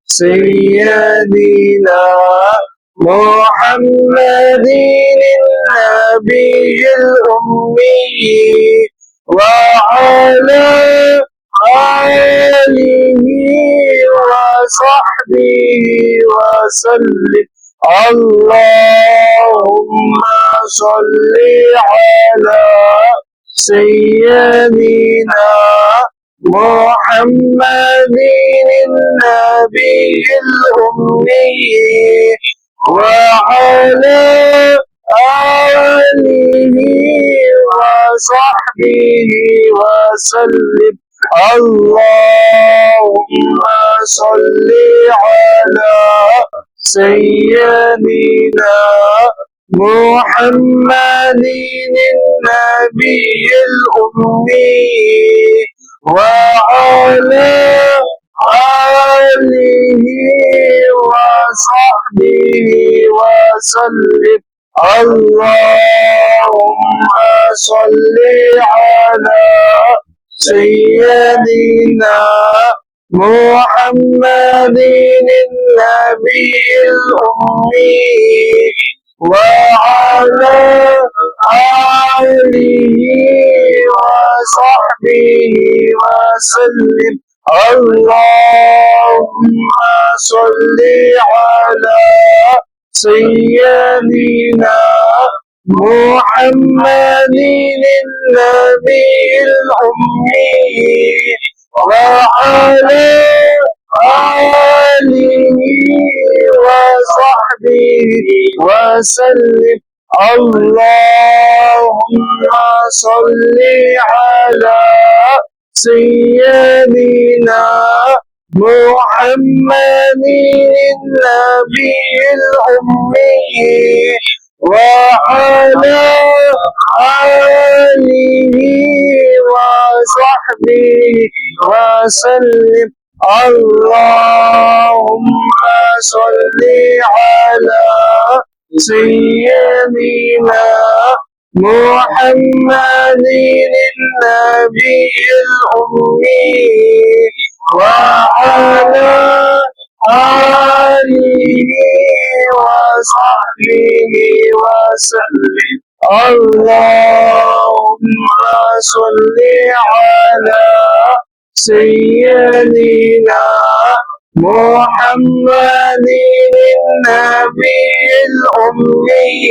سيدنا محمد النبي الأمي وعلى آله وصحبه وسلم اللهم صل على سيدنا محمد النبي الأمي وعلى آله وصحبه وسلم اللهم صل على سيدنا محمد النبي الأمي وعلى آله وصحبه وسلم اللهم صل على سيدنا محمد النبي الأمي وعلى آله وصحبه وسلم اللهم صل على سيدنا محمد النبي الأمي وعلى آله وصحبه وسلم اللهم صل على سيدنا محمد النبي الأمي وعلى آله وصحبه وسلم اللهم صل على سيدنا محمد النبي الأمي وعلى آله وصحبه وسلم اللهم صل على سيدنا محمد النبي الأمي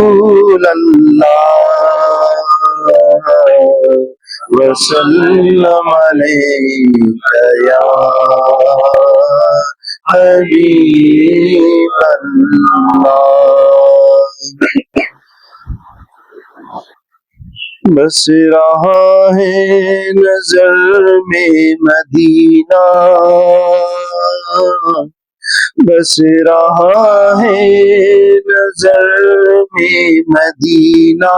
رسول اللہ وسلم علیک یا حبیب اللہ بس رہا ہے نظر میں مدینہ بس رہا ہے نظر میں مدینہ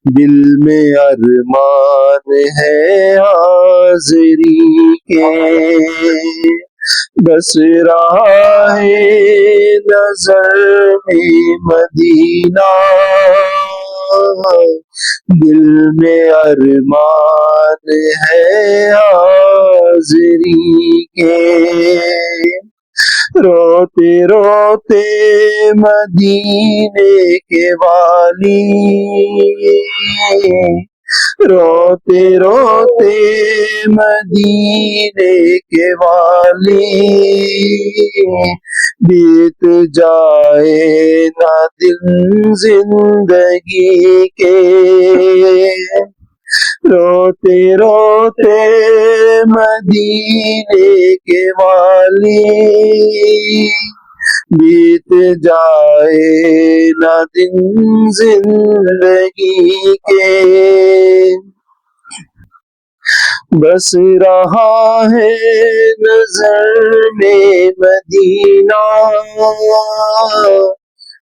دل میں ارمان ہے حاضری کے بس رہا ہے نظر میں مدینہ دل میں ارمان ہے حاضری کے روتے روتے مدینے کے والی روتے روتے مدینے کے والی بیت جائے نہ دن زندگی کے روتے روتے مدینے کے والی بیت جائے نہ دن زندگی کے بس رہا ہے نظر میں مدینہ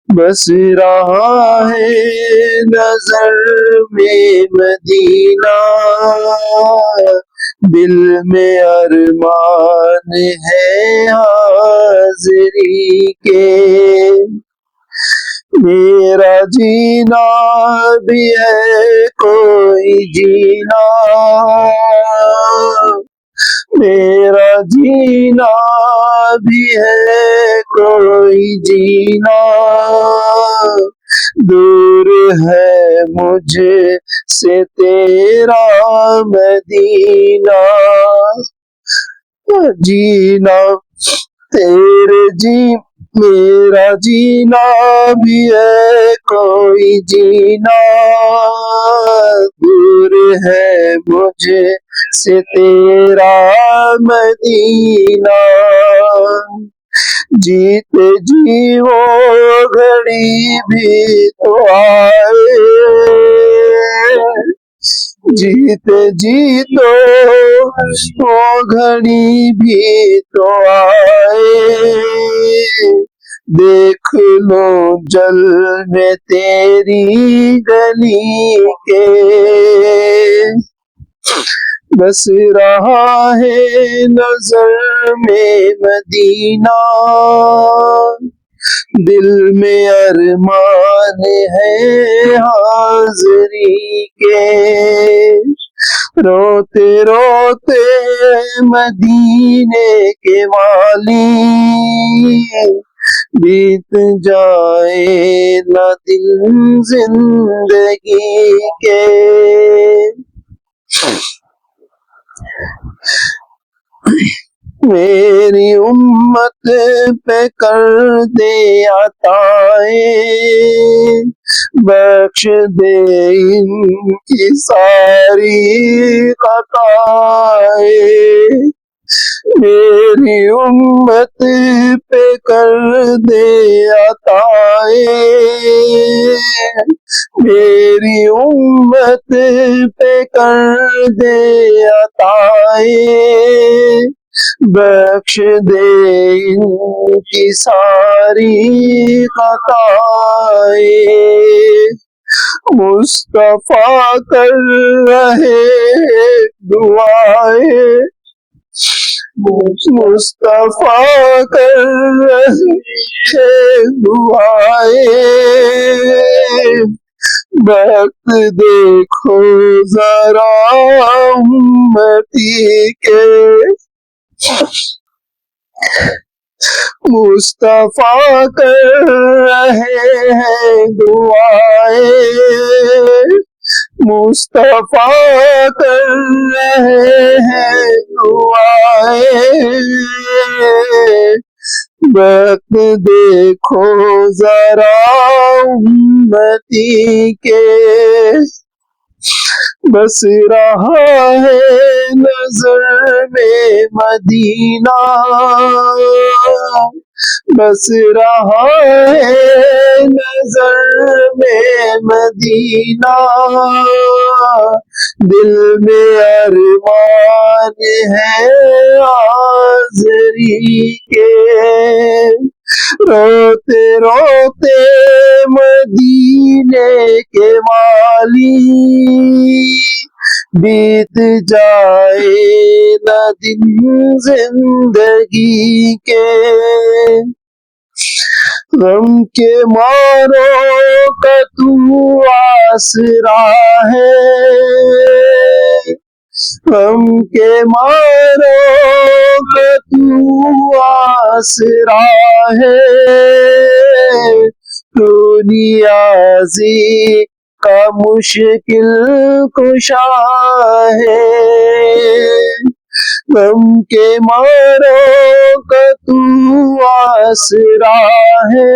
بس رہا ہے نظر میں مدینہ دل میں ارمان ہے حاضری کے میرا جینا بھی ہے کوئی جینا میرا جینا بھی ہے کوئی جینا دور ہے مجھ سے تیرا مدینہ جینا تیرے جی میرا جینا بھی ہے کوئی جینا دور ہے مجھ سے تیرا مدینہ جیتے جی وہ گھڑی بھی تو آئے جیتے جی تو وہ گھڑی بھی تو آئے دیکھ لو جل میں تیری گلی کے بس رہا ہے نظر میں مدینہ دل میں ارمان ہے حاضری کے روتے روتے مدینے کے والی بیت جائے نہ دل زندگی کے میری امت پہ کر دے عطائیں بخش دے ان کی ساری خطائیں میری امت پہ کر دے عطائیں میری امت پہ کر دے عطائیں بخش دے ان کی ساری خطائیں مصطفیٰ کر رہے دعائیں مصطفیٰ کر رہے دعائیں وقت دیکھو ذرا امتی کے مصطفیٰ کر رہے ہیں دعائیں مصطفیٰ کر رہے ہیں دعائیں وقت دیکھو ذرا امتی کے، بس رہا ہے نظر میں مدینہ، بس رہا ہے نظر میں مدینہ، دل میں ارمان ہے آزری کے، روتے روتے مدینے کے والی، بیت جائے نہ دن زندگی کے، غم کے ماروں کا تو آسرا ہے، غم کے ماروں کا تو آسرا ہے، تو نیازی کا مشکل کشا ہے، غم کے ماروں کا تو آسرا ہے،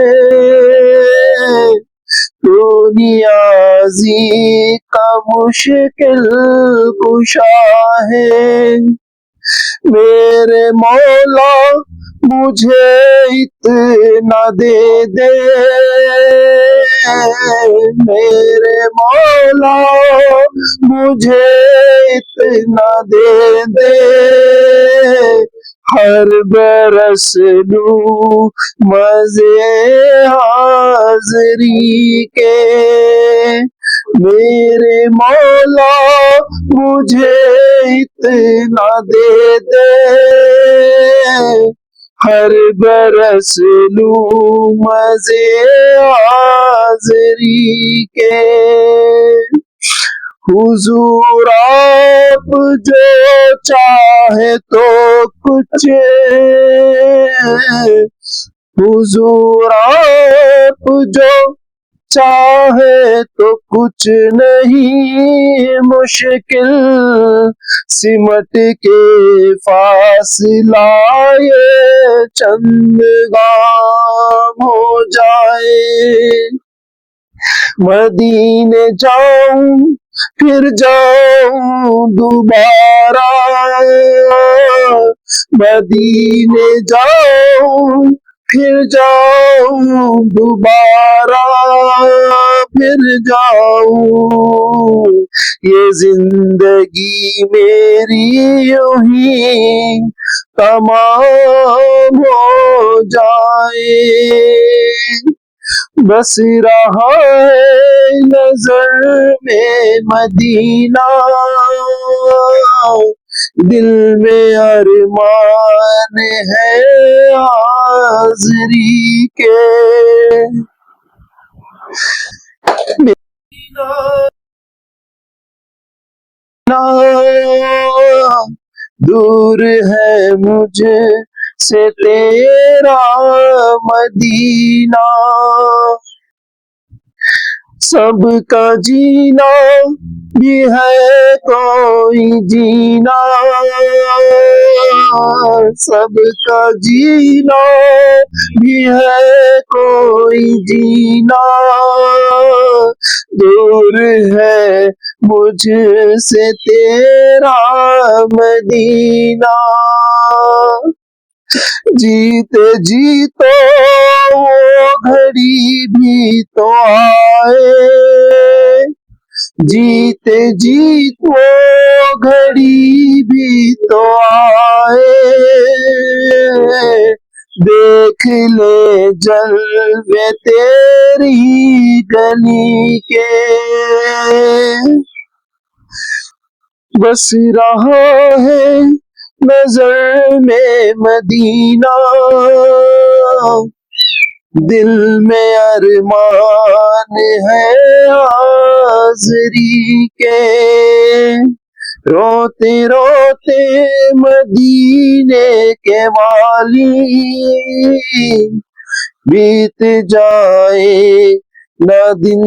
تو نیازی کا مشکل کشا ہے، میرے مولا مجھے اتنا دے دے، میرے مولا مجھے اتنا دے دے، ہر برس لوں مزے حاضری کے، میرے مولا مجھے اتنا دے دے، ہر برس لوں مزے حاضری کے، حضور آپ جو چاہے تو کچھ، حضور آپ جو چاہے تو کچھ نہیں مشکل، سمٹ کے فاصلہ یہ چند گام ہو جائے، مدینے جاؤں پھر جاؤں دوبارہ، مدینے جاؤں پھر جاؤں دوبارہ، پھر جاؤں، یہ زندگی میری یوں ہی تمام ہو جائے، بس رہا ہے نظر میں مدینہ، دل میں ارمان ہے حاضری کے، دور ہے مجھ سے تیرا مدینہ، سب کا جینا بھی ہے کوئی جینا، سب کا جینا بھی ہے کوئی جینا، دور ہے مجھ سے تیرا مدینہ، جیتے جی تو وہ گھڑی بھی تو آئے، جیتے جی وہ گھڑی بھی تو آئے، دیکھ لے جلوے تیری گلی کے، بس رہا ہے نظر میں مدینہ، دل میں ارمان ہے حاضری کے، روتے روتے مدینے کے والی، بیت جائے نہ دن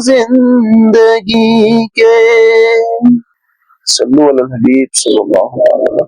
زندگی کے، صلو علی الحبیب صلی اللہ علیہ وسلم۔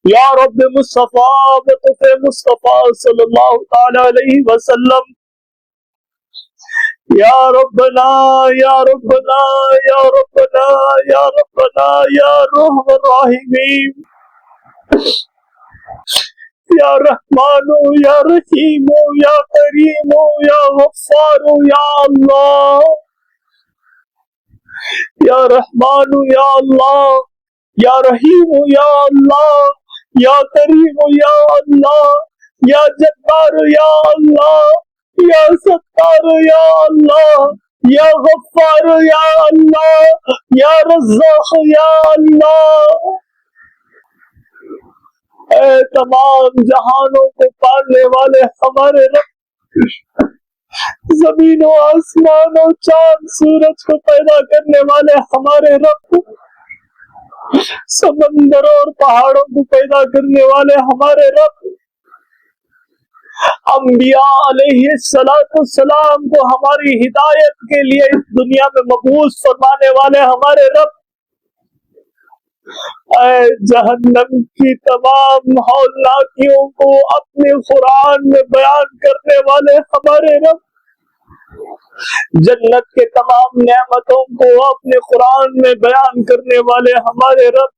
یا رب مصطفیٰ بطف مصطفیٰ صلی اللہ تعالی علیہ وسلم، یا ربنا یا ربنا یا ربنا یا ربنا یا ارحم الراحمین، یا رحمان یا رحیم یا کریم یا غفار یا اللہ، یا رحمان یا اللہ، یا رحیم یا اللہ، یا کریم یا اللہ، یا جبار یا اللہ، یا ستار یا اللہ، یا غفار یا اللہ، یا رزاق یا اللہ۔ اے تمام جہانوں کو پالنے والے ہمارے رب، زمین و آسمان و چاند سورج کو پیدا کرنے والے ہمارے رب، سمندر اور پہاڑوں کو پیدا کرنے والے ہمارے رب، انبیاء علیہ السلام کو ہماری ہدایت کے لیے اس دنیا میں مبعوث فرمانے والے ہمارے رب، اے جہنم کی تمام ہولناکیوں کو اپنے قرآن میں بیان کرنے والے ہمارے رب، جنت کے تمام نعمتوں کو اپنے قرآن میں بیان کرنے والے ہمارے رب،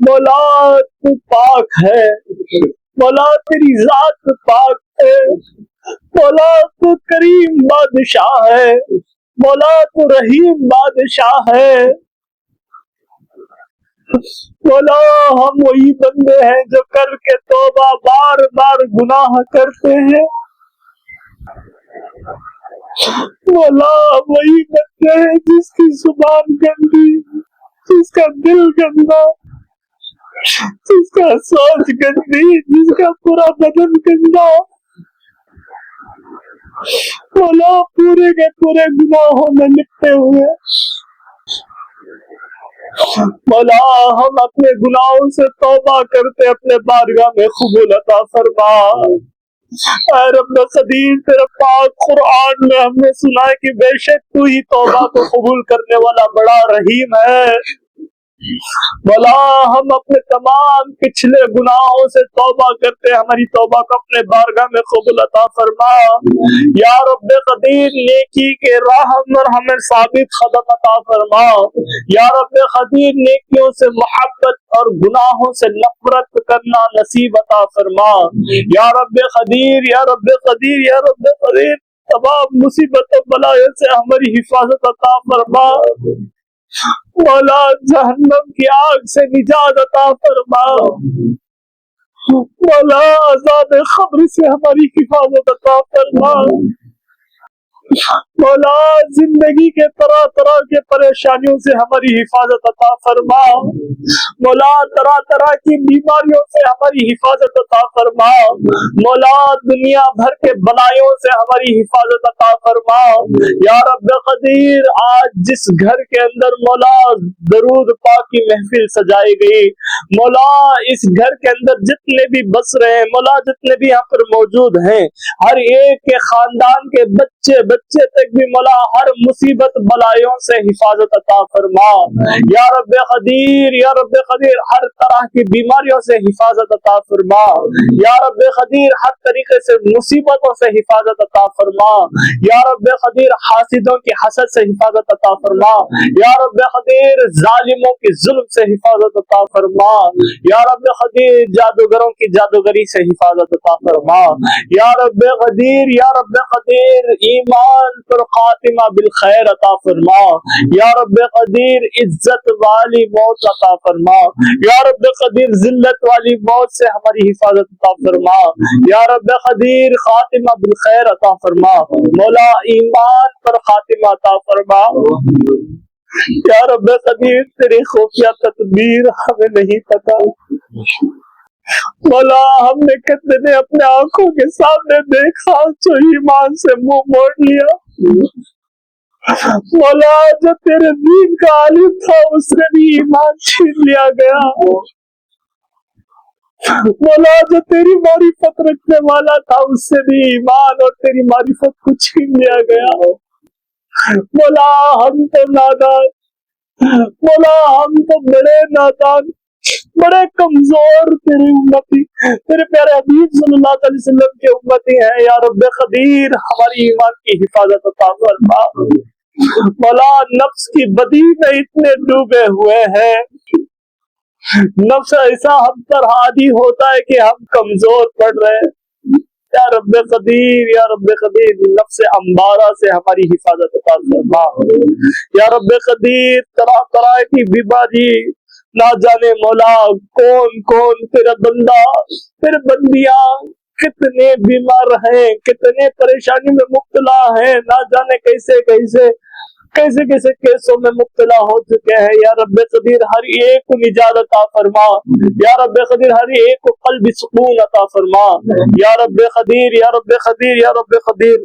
مولا تو پاک ہے، مولا تیری ذات پاک ہے، مولا تو کریم بادشاہ ہے، مولا تو رحیم بادشاہ ہے، مولا ہم وہی بندے ہیں جو کر کے توبہ بار بار گناہ کرتے ہیں، مولا وہی بندے ہیں جس کی زبان گندی، جس کا دل گندا، جس کا سوچ گندی، جس کا پورا بدن گندا، مولا پورے کے پورے گناہوں میں لپٹے ہوئے، مولا ہم اپنے گناہوں سے توبہ کرتے اپنے بارگاہ میں قبول عطا فرما۔ اے رب قدیر تیرے پاک قرآن میں ہم نے سنا ہے کہ بے شک تو ہی توبہ کو قبول کرنے والا بڑا رحیم ہے، مولا ہم اپنے تمام پچھلے گناہوں سے توبہ کرتے ہیں، ہماری توبہ کو اپنے بارگاہ میں قبول عطا فرما۔ یا رب قدیر نیکی کے راہ پر ہمیں ثابت قدم عطا فرما۔ یا رب قدیر نیکیوں سے محبت اور گناہوں سے نفرت کرنا نصیب عطا فرما۔ یا رب قدیر یا رب قدیر یا رب قدیر تمام مصیبت و بلائیوں سے ہماری حفاظت عطا فرما۔ مولا جہنم کی آگ سے نجات عطا فرما۔ مولا عذاب قبر سے ہماری حفاظت عطا فرما۔ مولا زندگی کے طرح طرح کے پریشانیوں سے ہماری حفاظت عطا فرما۔ مولا طرح طرح کی بیماریوں سے ہماری حفاظت عطا فرما۔ مولا دنیا بھر کے بلائیوں سے ہماری حفاظت عطا فرما۔ یا رب قدیر آج جس گھر کے اندر مولا درود پاک کی محفل سجائی گئی، مولا اس گھر کے اندر جتنے بھی بس رہے ہیں، مولا جتنے بھی یہاں پر موجود ہیں، ہر ایک کے خاندان کے بچے تک بھی مولا ہر مصیبت بلائیوں سے حفاظت عطا فرما۔ یا رب قدیر یا رب قدیر ہر طرح کی بیماریوں سے حفاظت عطا فرما۔ یا رب قدیر ہر طریقے سے مصیبتوں سے حفاظت عطا فرما۔ یا رب قدیر حاسدوں کی حسد سے حفاظت عطا فرما۔ یا رب قدیر ظالموں کی ظلم سے حفاظت عطا فرما۔ یا رب قدیر جادوگروں کی جادوگری سے حفاظت عطا فرما۔ یا رب قدیر یا رب قدیر ایمان پر خاتمہ بالخیر عطا فرما۔ یا رب قدیر عزت والی موت عطا فرما۔ یا رب قدیر ذلت والی موت سے ہماری حفاظت عطا فرما۔ یا رب قدیر خاتمہ بالخیر عطا فرما۔ مولا ایمان پر خاتمہ عطا فرما۔ یا رب قدیر تیری خفیہ تدبیر ہمیں نہیں پتا، مولا ہم نے کتنے اپنے آنکھوں کے سامنے دیکھا جو ایمان سے منہ موڑ لیا، مولا جو تیرے دین کا عالم تھا اس نے بھی ایمان چھین لیا گیا، مولا جو تیری معرفت رکھنے والا تھا اس سے بھی ایمان اور تیری معرفت کو چھین لیا گیا، مولا ہم تو نادان، مولا ہم تو بڑے نادان، بڑے کمزور تیری امتی، تیرے پیارے حبیب صلی اللہ علیہ وسلم کے امتی ہیں، یا رب قدیر ہماری ایمان کی حفاظت عطا فرما۔ مولا نفس کی بدی میں اتنے ڈوبے ہوئے ہیں، نفس ایسا ہم پر حاوی ہوتا ہے کہ ہم کمزور پڑ رہے ہیں، یا رب قدیر یا رب قدیر نفس امبارہ سے ہماری حفاظت عطا فرما۔ یا رب قدیر طرح طرح کی بیماری، نہ جانے مولا کون کون تیرا بندہ تیرے بندیاں کتنے بیمار ہیں، کتنے پریشانی میں مبتلا ہیں، نہ جانے کیسے کیسوں میں مبتلا ہو چکے ہیں۔ یا رب قدیر ہر ایک کو نجات عطا فرما، یا رب قدیر ہر ایک کو قلبی سکون عطا فرما، یا رب قدیر یا رب قدیر یا رب قدیر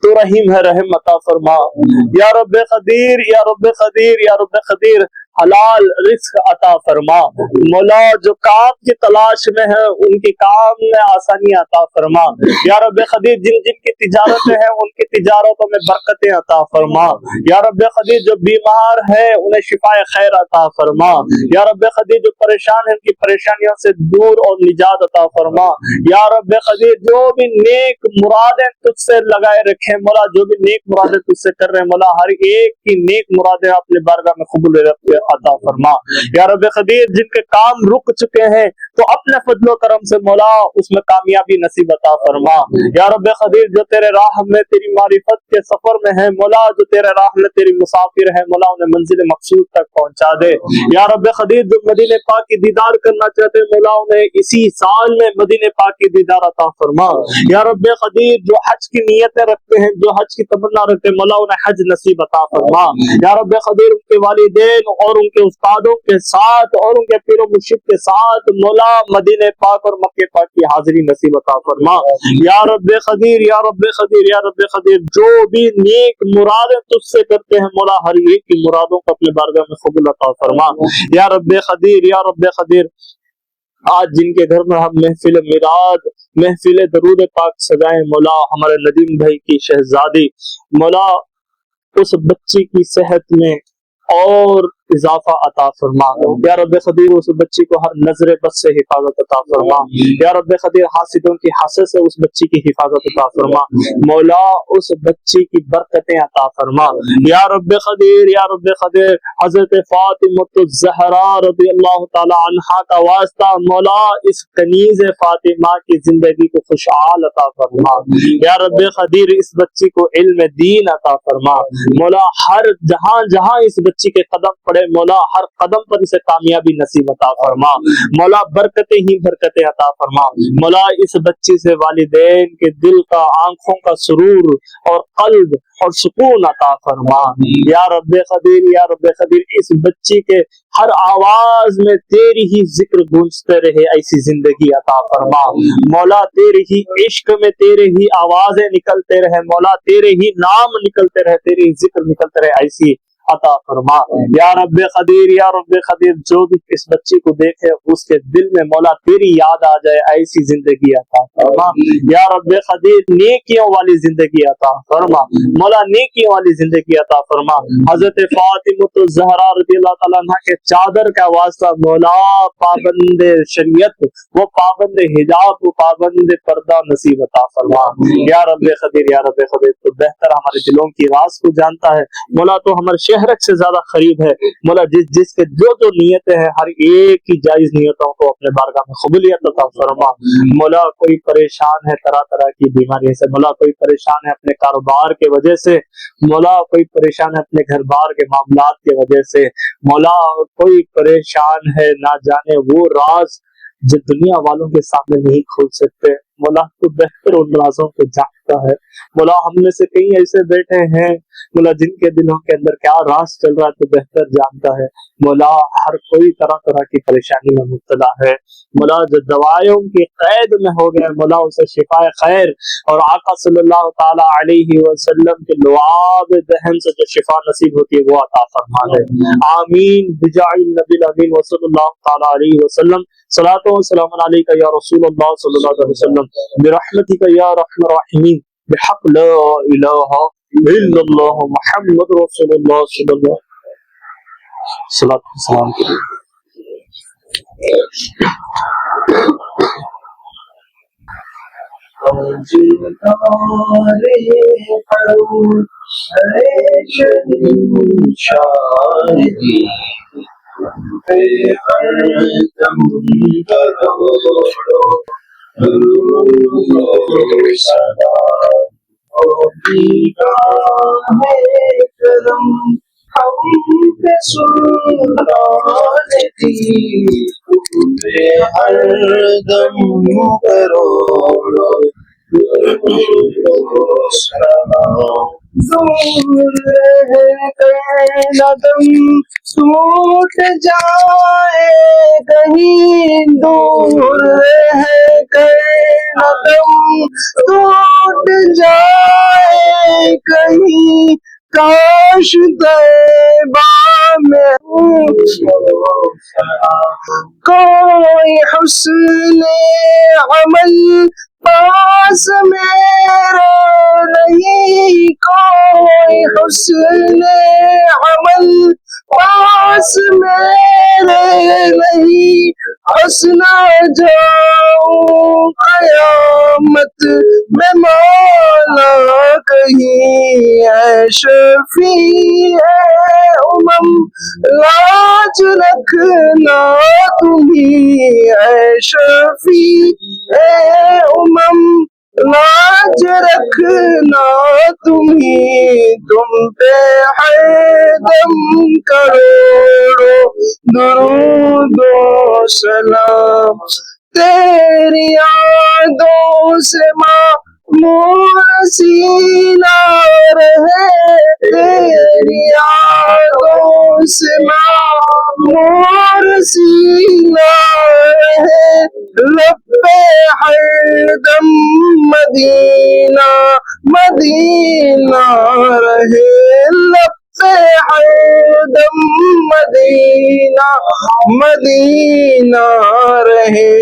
تو رحیم ہے، رحم عطا فرما، یا رب قدیر یا رب قدیر یا رب قدیر حلال رزق عطا فرما۔ مولا جو کام کی تلاش میں ہے ان کے کام میں آسانی عطا فرما، یا رب قدیر جن کی تجارتیں ہیں ان کی تجارتوں میں برکتیں عطا فرما، یا رب قدیر جو بیمار ہے انہیں شفاء خیر عطا فرما، یا رب قدیر جو پریشان ہیں ان کی پریشانیوں سے دور اور نجات عطا فرما، یا رب قدیر جو بھی نیک مرادیں تجھ سے لگائے رکھے مولا، جو بھی نیک مرادیں تجھ سے کر رہے ہیں مولا، ہر ایک کی نیک مرادیں اپنے بارگاہ میں قبول رکھ عطا فرما، یا رب قدیر جن کے کام رک چکے ہیں تو اپنے فضل و کرم سے مولا اس میں کامیابی نصیب عطا فرما، یا رب قدیر جو تیرے راہ میں تیری معرفت کے سفر میں ہے مولا، جو تیرے راہ میں تیری مسافر ہے مولا انہیں منزل مقصود تک پہنچا دے، یا رب قدیر جو مدینے پاک کی دیدار کرنا چاہتے ہیں مولا انہیں اسی سال میں مدینے پاک کی دیدار عطا فرما، یا رب قدیر جو حج کی نیتیں رکھتے ہیں جو حج کی تمنا رکھتے ہیں مولا انہیں حج نصیب عطا فرما، یا رب قدیر ان کے والدین اور ان کے استادوں کے ساتھ اور ان کے پیر و مرشد کے ساتھ مولا مدینے پاک اور مکے پاک کی حاضری نصیب عطا فرما، یا رب قدیر یا رب قدیر یا رب قدیر جو بھی نیک مرادیں تجھ سے کرتے ہیں مولا ہر ایک کی مرادوں کو اپنے بارگاہ میں قبول عطا فرما، یا رب قدیر یا رب قدیر آج جن کے گھر میں ہم محفل میلاد محفل درود پاک سجائیں مولا ہمارے ندیم بھائی کی شہزادی مولا اس بچی کی صحت میں اور اضافہ عطا فرما، یا رب قدیر اس بچی کو ہر نظر بد سے حفاظت عطا فرما، یا رب قدیر حاسدوں کی حسد سے اس بچی کی حفاظت عطا فرما، مولا اس بچی کی برکتیں عطا فرما، یا رب قدیر یا رب قدیر حضرت فاطمہ الزہرا رضی اللہ تعالی عنہا کا واسطہ مولا اس کنیز فاطمہ کی زندگی کو خوشحال عطا فرما، یا رب قدیر اس بچی کو علم دین عطا فرما، مولا ہر جہاں جہاں اس بچی کے قدم پڑے مولا ہر قدم پر اسے کامیابی نصیب عطا فرما، مولا برکتیں ہی برکتیں عطا فرما، مولا اس بچی سے والدین کے دل کا آنکھوں کا سرور اور قلب اور سکون عطا فرما، یا رب قدیر یا رب قدیر اس بچی کے ہر آواز میں تیری ہی ذکر گونجتے رہے ایسی زندگی عطا فرما، مولا تیرے ہی عشق میں تیرے ہی آوازیں نکلتے رہے مولا، تیرے ہی نام نکلتے رہے، تیرے ہی ذکر نکلتے رہے ایسی عطا فرما، یا رب قدیر یا رب قدیر جو بھی اس بچی کو دیکھے اس کے دل میں مولا تیری یاد آ جائے ایسی زندگی عطا فرما، یا رب قدیر نیکیوں والی زندگی عطا فرما، مولا نیکیوں والی زندگی عطا فرما، حضرت فاطمہ الزہرا رضی اللہ تعالیٰ عنہ کے چادر کا واسطہ مولا پابند شریعت وہ پابند حجاب وہ پابند پردہ نصیب عطا فرما، یا رب قدیر یا رب قدیر تو بہتر ہمارے دلوں کی راز کو جانتا ہے مولا، تو ہمارے شہرک سے زیادہ قریب ہے مولا، جس کے جو نیتیں ہیں ہر ایک کی جائز نیتوں کو اپنے بارگاہ میں قبولیت عطا فرما، مولا کوئی پریشان ہے طرح طرح کی بیماری سے مولا، کوئی پریشان ہے اپنے کاروبار کے وجہ سے مولا، کوئی پریشان ہے اپنے گھر بار کے معاملات کے وجہ سے مولا، کوئی پریشان ہے نہ جانے وہ راز جو دنیا والوں کے سامنے نہیں کھول سکتے مولا، تو بہتر ان رازوں کو جانتا ہے مولا، ہم میں سے کئی ایسے بیٹھے ہیں مولا جن کے دلوں کے اندر کیا راز چل رہا ہے تو بہتر جانتا ہے مولا، ہر کوئی طرح طرح کی پریشانی میں مبتلا ہے مولا، جو دوائیوں کی قید میں ہو گیا مولا اسے شفاء خیر اور آقا صلی اللہ تعالی علیہ وسلم کے لعاب دہن سے جو شفا نصیب ہوتی ہے وہ عطا فرما دے، آمین بجاہ النبی الامین وصلی اللہ تعالی علیہ وسلم، صلاۃ و سلام علیک یا رسول اللہ صلی اللہ علیہ وسلم، برحمتک یا رحم الراحمین، بحق لا الہ الا اللہ محمد رسول اللہ صلی اللہ صلاۃ و سلام کریں۔ ٹوٹ جائے کہیں دور رہ کر قدم ٹوٹ جائے کہیں کاش طیبہ میں کوئی حسن عمل پاس میرے نہیں، کوئی حسن عمل پاس میرے نہیں، ہنسنا جاؤں قیامت میں مولا کہیں، اے شفیع امم لاج رکھنا تمہیں، اے شفیع امم لاج رکھنا تمہیں، تم پہ ہر دم کروڑوں درود و سلام، تیری یادوں سے معمور سینہ رہے، تیری یادوں سے معمور سینہ رہے، لب پہ ہر دم مدینہ مدینہ رہے، لب پہ ہر دم مدینہ مدینہ رہے،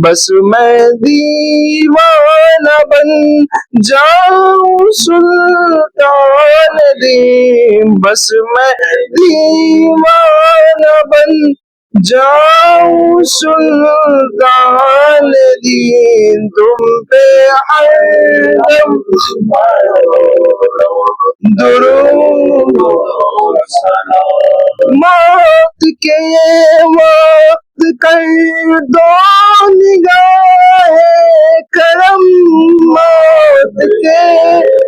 بس میں دیوانہ بن جاؤں سلطان دین، بس میں دیوانہ بن جاؤں سلطان دین، تم پہ ہر دم درود و سلام، موت کے وقت کر دو نگاہ کرم، موت کے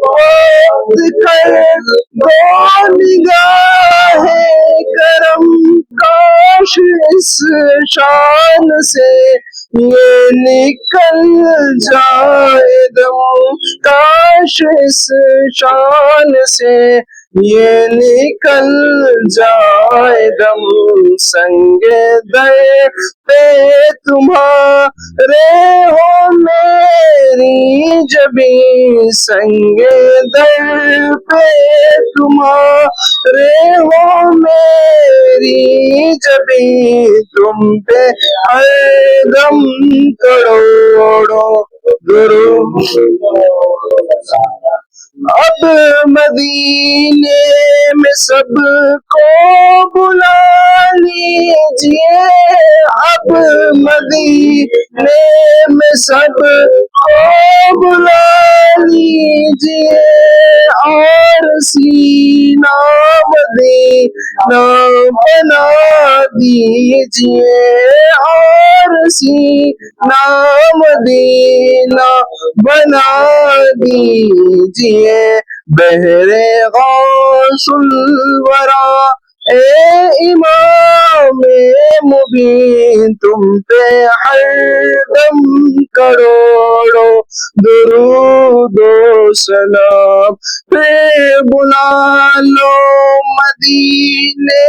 وقت کر دو نگاہ کرم، کاش اس شان سے یہ نکل جائے دم، کاش اس شان سے یہ نکل جائے دم، سنگ در پہ تمہارے ہو میری جبیں، سنگ در پہ تمہارے ہو میری جبیں، تم پہ ہر دم کروڑوں درود، اب مدینے میں سب کو بلا لیجیے، اب مدینے میں سب کو بلا لیجیے، اور سینہ مدینہ بنا دیجیے، اور سینہ مدینہ بنا دیجیے، بہر غوث الورا اے امام مبین، تم پہ ہر دم کروڑوں درود و سلام، پھر بلا لو مدینے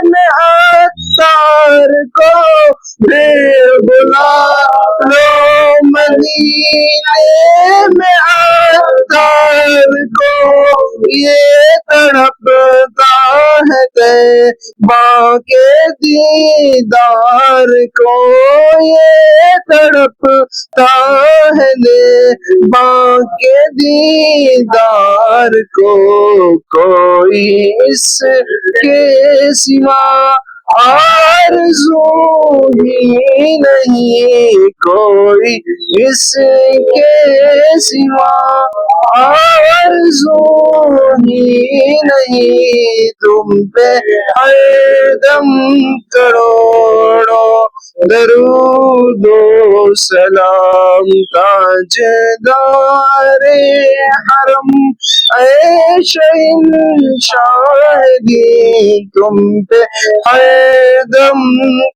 میں عطار کو، پھر بلا لو مدینے میں عطار کو یہ تڑپتا ہے طیبہ کے دیدار کو، یہ تڑپتا ہے طیبہ کے دیدار کو، کوئی اس کے سوا آرزو ہی نہیں، کوئی اس کے سوا آرزو ہی نہیں، تم پہ ہر دم کروڑوں درود و سلام، تاجدار حرم اے شہنشاہ دین، تم پہ ہر دم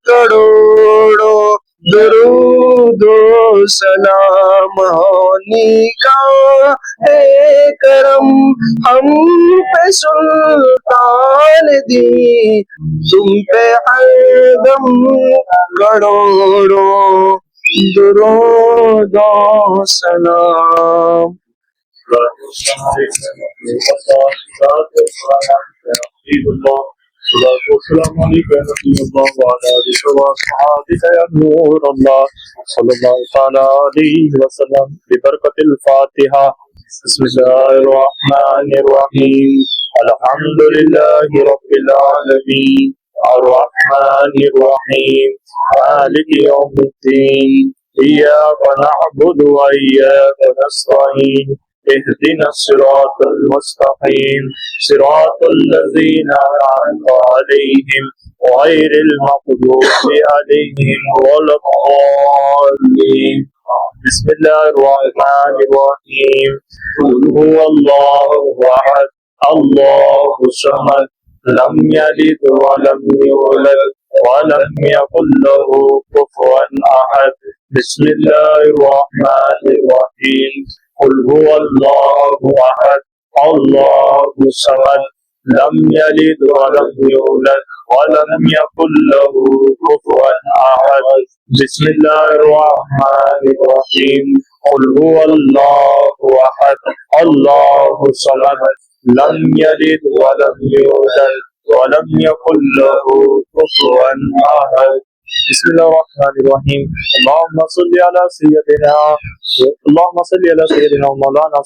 کروڑوں درود و سلام، ہونی کا ہے کرم ہم پہ سلطان دی، تم پہ ہر دم کروڑوں درود و سلام۔ السلام علیکم اللہ وعلی آلہ وصحبہ یا نور اللہ صلی اللہ تعالی علیہ وسلم ببرکۃ الفاتحہ۔ بسم اللہ الرحمن الرحیم، الحمد للہ رب العالمین، الرحمن الرحیم، مالک یوم الدین، ایاک نعبد و ایاک نستعین، اهدنا الصراط المستقيم صراط الذين أنعمت عليهم غير المغضوب عليهم ولا الضالين۔ بسم الله الرحمن الرحيم، قل هو الله أحد الله الصمد لم يلد ولم يولد ولم يكن له كفوا أحد۔ بسم الله الرحمن الرحيم، قل هو الله أحد الله الصمد لم يلد ولم يولد ولم يكن له كفوا أحد۔ بسم الله الرحمن الرحيم، قل هو الله أحد الله الصمد لم يلد ولم يولد ولم يكن له كفوا أحد۔ بسم الله الرحمن الرحيم، اللهم صل على سيدنا ومولانا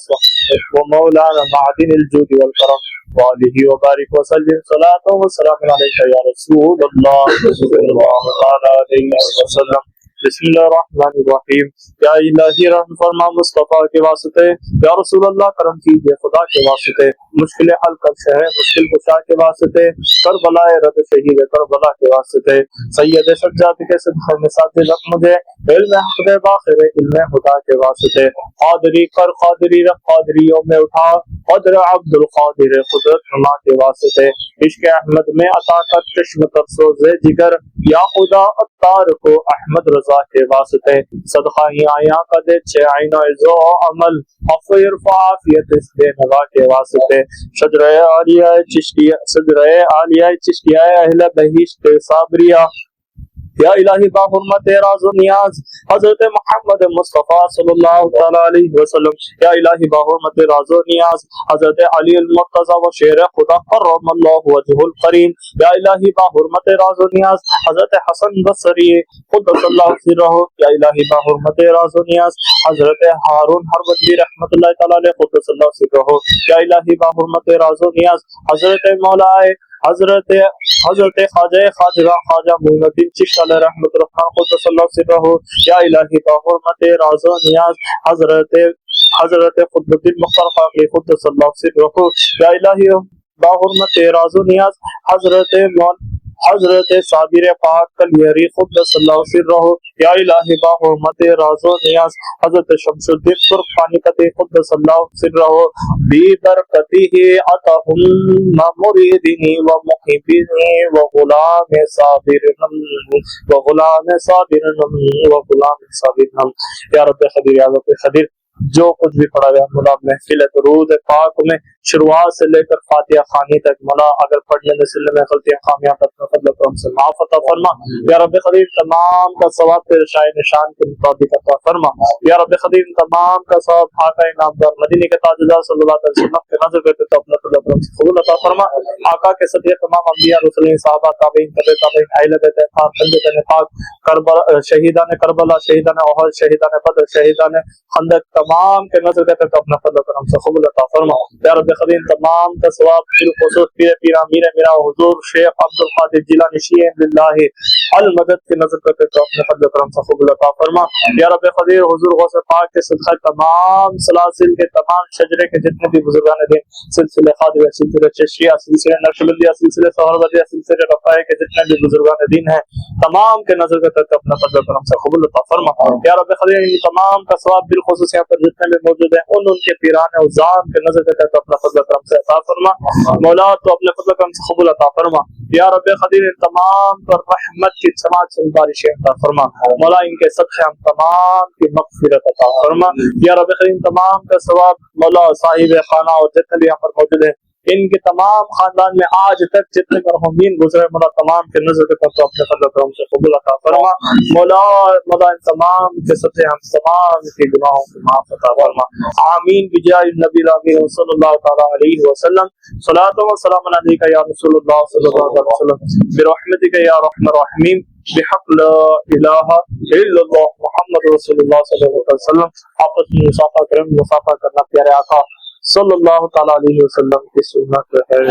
ومولانا معدن الجود والكرم وآله وبارك وسلم صلاة وسلام عليك يا رسول الله صلى الله عليه وسلم۔ بسم اللہ الرحمن الرحیم، یا الہی رحم فرما مصطفیٰ کے واسطے، یا رسول اللہ کرم کیجئے خدا کے واسطے، مشکل حل کر شہ مشکل کشا کے واسطے، کربلا رد شہید کربلا کے واسطے، سید سجاد کے صدقہ میں ساتھ رکھ مجھے، علم حق باخر علم خدا کے واسطے، قادری کر قادری رکھ قادریوں میں اٹھا، قدر عبد القادر قدرت نما کے واسطے، عشق احمد میں عطا کر چشم تفسوز جگر، یا خدا اتار کو احمد رضا کے واسطے، صدقہ ہی آیاں کا دے چھ عین عزو عمل، عفو عرف عافیت اس بے نوا کے واسطے، شجرہ عالیہ چشتیہ اہل بہشت صابریہ، یا الہی باحرمت راز و نیاز حضرت محمد مصطفیٰ صلی اللہ تعالی علیہ وسلم، یا الہی باحرمت راز و نیاز حضرت علی المرتضی و شیر خدا کرم اللہ وجہ الکریم، یا الہی باحرمت راز و نیاز حضرت حسن بصری قدس اللہ سرہ، یا الہی باحرمت راز و نیاز حضرت ہارون حربندی رحمت اللہ تعالی علیہ قدس اللہ سرہ، یا الہی باحرمت راز و نیاز حضرت مولائے حضرت خواجہ معین الدین چشتی علیہ رحمت الرحمن قدس اللہ سرہ، یا الہی باحرمت راز و نیاز حضرت قطب الدین مختار قاقی قدس اللہ سرہ، یا الہی باحرمت راز و نیاز حضرت صابر پاک کلیری قدس اللہ سرہ، یا الہی باحرمت راز و نیاز حضرت شمس الدین ترکمانی قدس اللہ سرہ، ببرکتہ عطاہم مریدنی و محبنی و غلام صابرن، یا رب خدیر یا رب خدیر، جو کچھ بھی پڑھا گیا مولا محفل درود پاک میں شروعات سے لے کر فاتحہ خوانی تک مولا اگر پڑھنے میں سلنے میں غلطیاں خامیاں اپنے فضل و کرم سے معاف عطا فرما یا رب قدیر تمام کا ثواب تیرے شائع نشان کے مطابق عطا فرما یا رب قدیر تمام کا ثواب آقا انعامدار مدینے کے تاجدار صلی اللہ علیہ وسلم کے نظر کرتے تو اپنے فضل و کرم سے قبول عطا فرما آقا کے صدقے تمام انبیاء رسولین صحابہ تابعین تابعین اہل بیت اطہار خلیفۃ پاک کربلا شہیدان کربلا شہیدان احد شہیدان بدر شہیدان خندق تمام کے نظر کرتے تو اپنا فضل و کرم سے قبول عطا فرما یا رب قدیر تمام کا ثواب بالخصوص پیر پیرا میرا حضور شیخ عبد القادر جیلانی شیخ للہ المدد کے نظر کرتے تو اپنے فضل و کرم سے قبول عطا فرما یا رب قدیر حضور غوث پاک کے صدقہ تمام سلاسل کے تمام شجرے کے جتنے بھی بزرگان دین سلسلے قادریہ سلسلے چشتیہ سلسلے نقشبندیہ سلسلے سہروردیہ سلسلے رفاعی کے جتنے بھی بزرگان دین ہیں تمام کے نظر کرتے تو اپنا فضل و کرم سے قبول عطا فرما یا رب قدیر ان تمام کا ثواب بالخصوص یہاں پر جتنے بھی موجود ہیں ان کے پیران اوزان کے نظر کرتے تو اپنا فضل و کرم سے عطا فرما مولا تو اپنے فضل و کرم سے قبول عطا فرما یا رب قدیر ان تمام پر رحمت کی سماعت سے بارشیں عطا فرما مولا ان کے صدقے ہم تمام کی مغفرت عطا فرما یا رب قدیر ان تمام کا ثواب مولا صاحب خانہ اور جتنے بھی یہاں پر موجود ہیں ان کے تمام خاندان میں آج تک جتنے مرحومین گزرے مولا تمام کے نظر کے تو اپنے فضل و کرم سے قبول عطا فرما مولا ان تمام کے صدقے ہم تمام کے گناہوں کو معاف عطا فرما آمین بجاہ النبی الامین صلی اللہ تعالی علیہ وسلم صلاۃ و سلام علیک یا رسول اللہ صلی اللہ علیہ وسلم برحمتک یا ارحم الراحمین بحق لا الہ الا اللہ محمد رسول اللہ صلی اللہ علیہ وسلم آپس میں مصافحہ کریں مصافحہ کرنا پیارے آقا صلی اللہ تعالی علیہ وسلم کی سنت ہے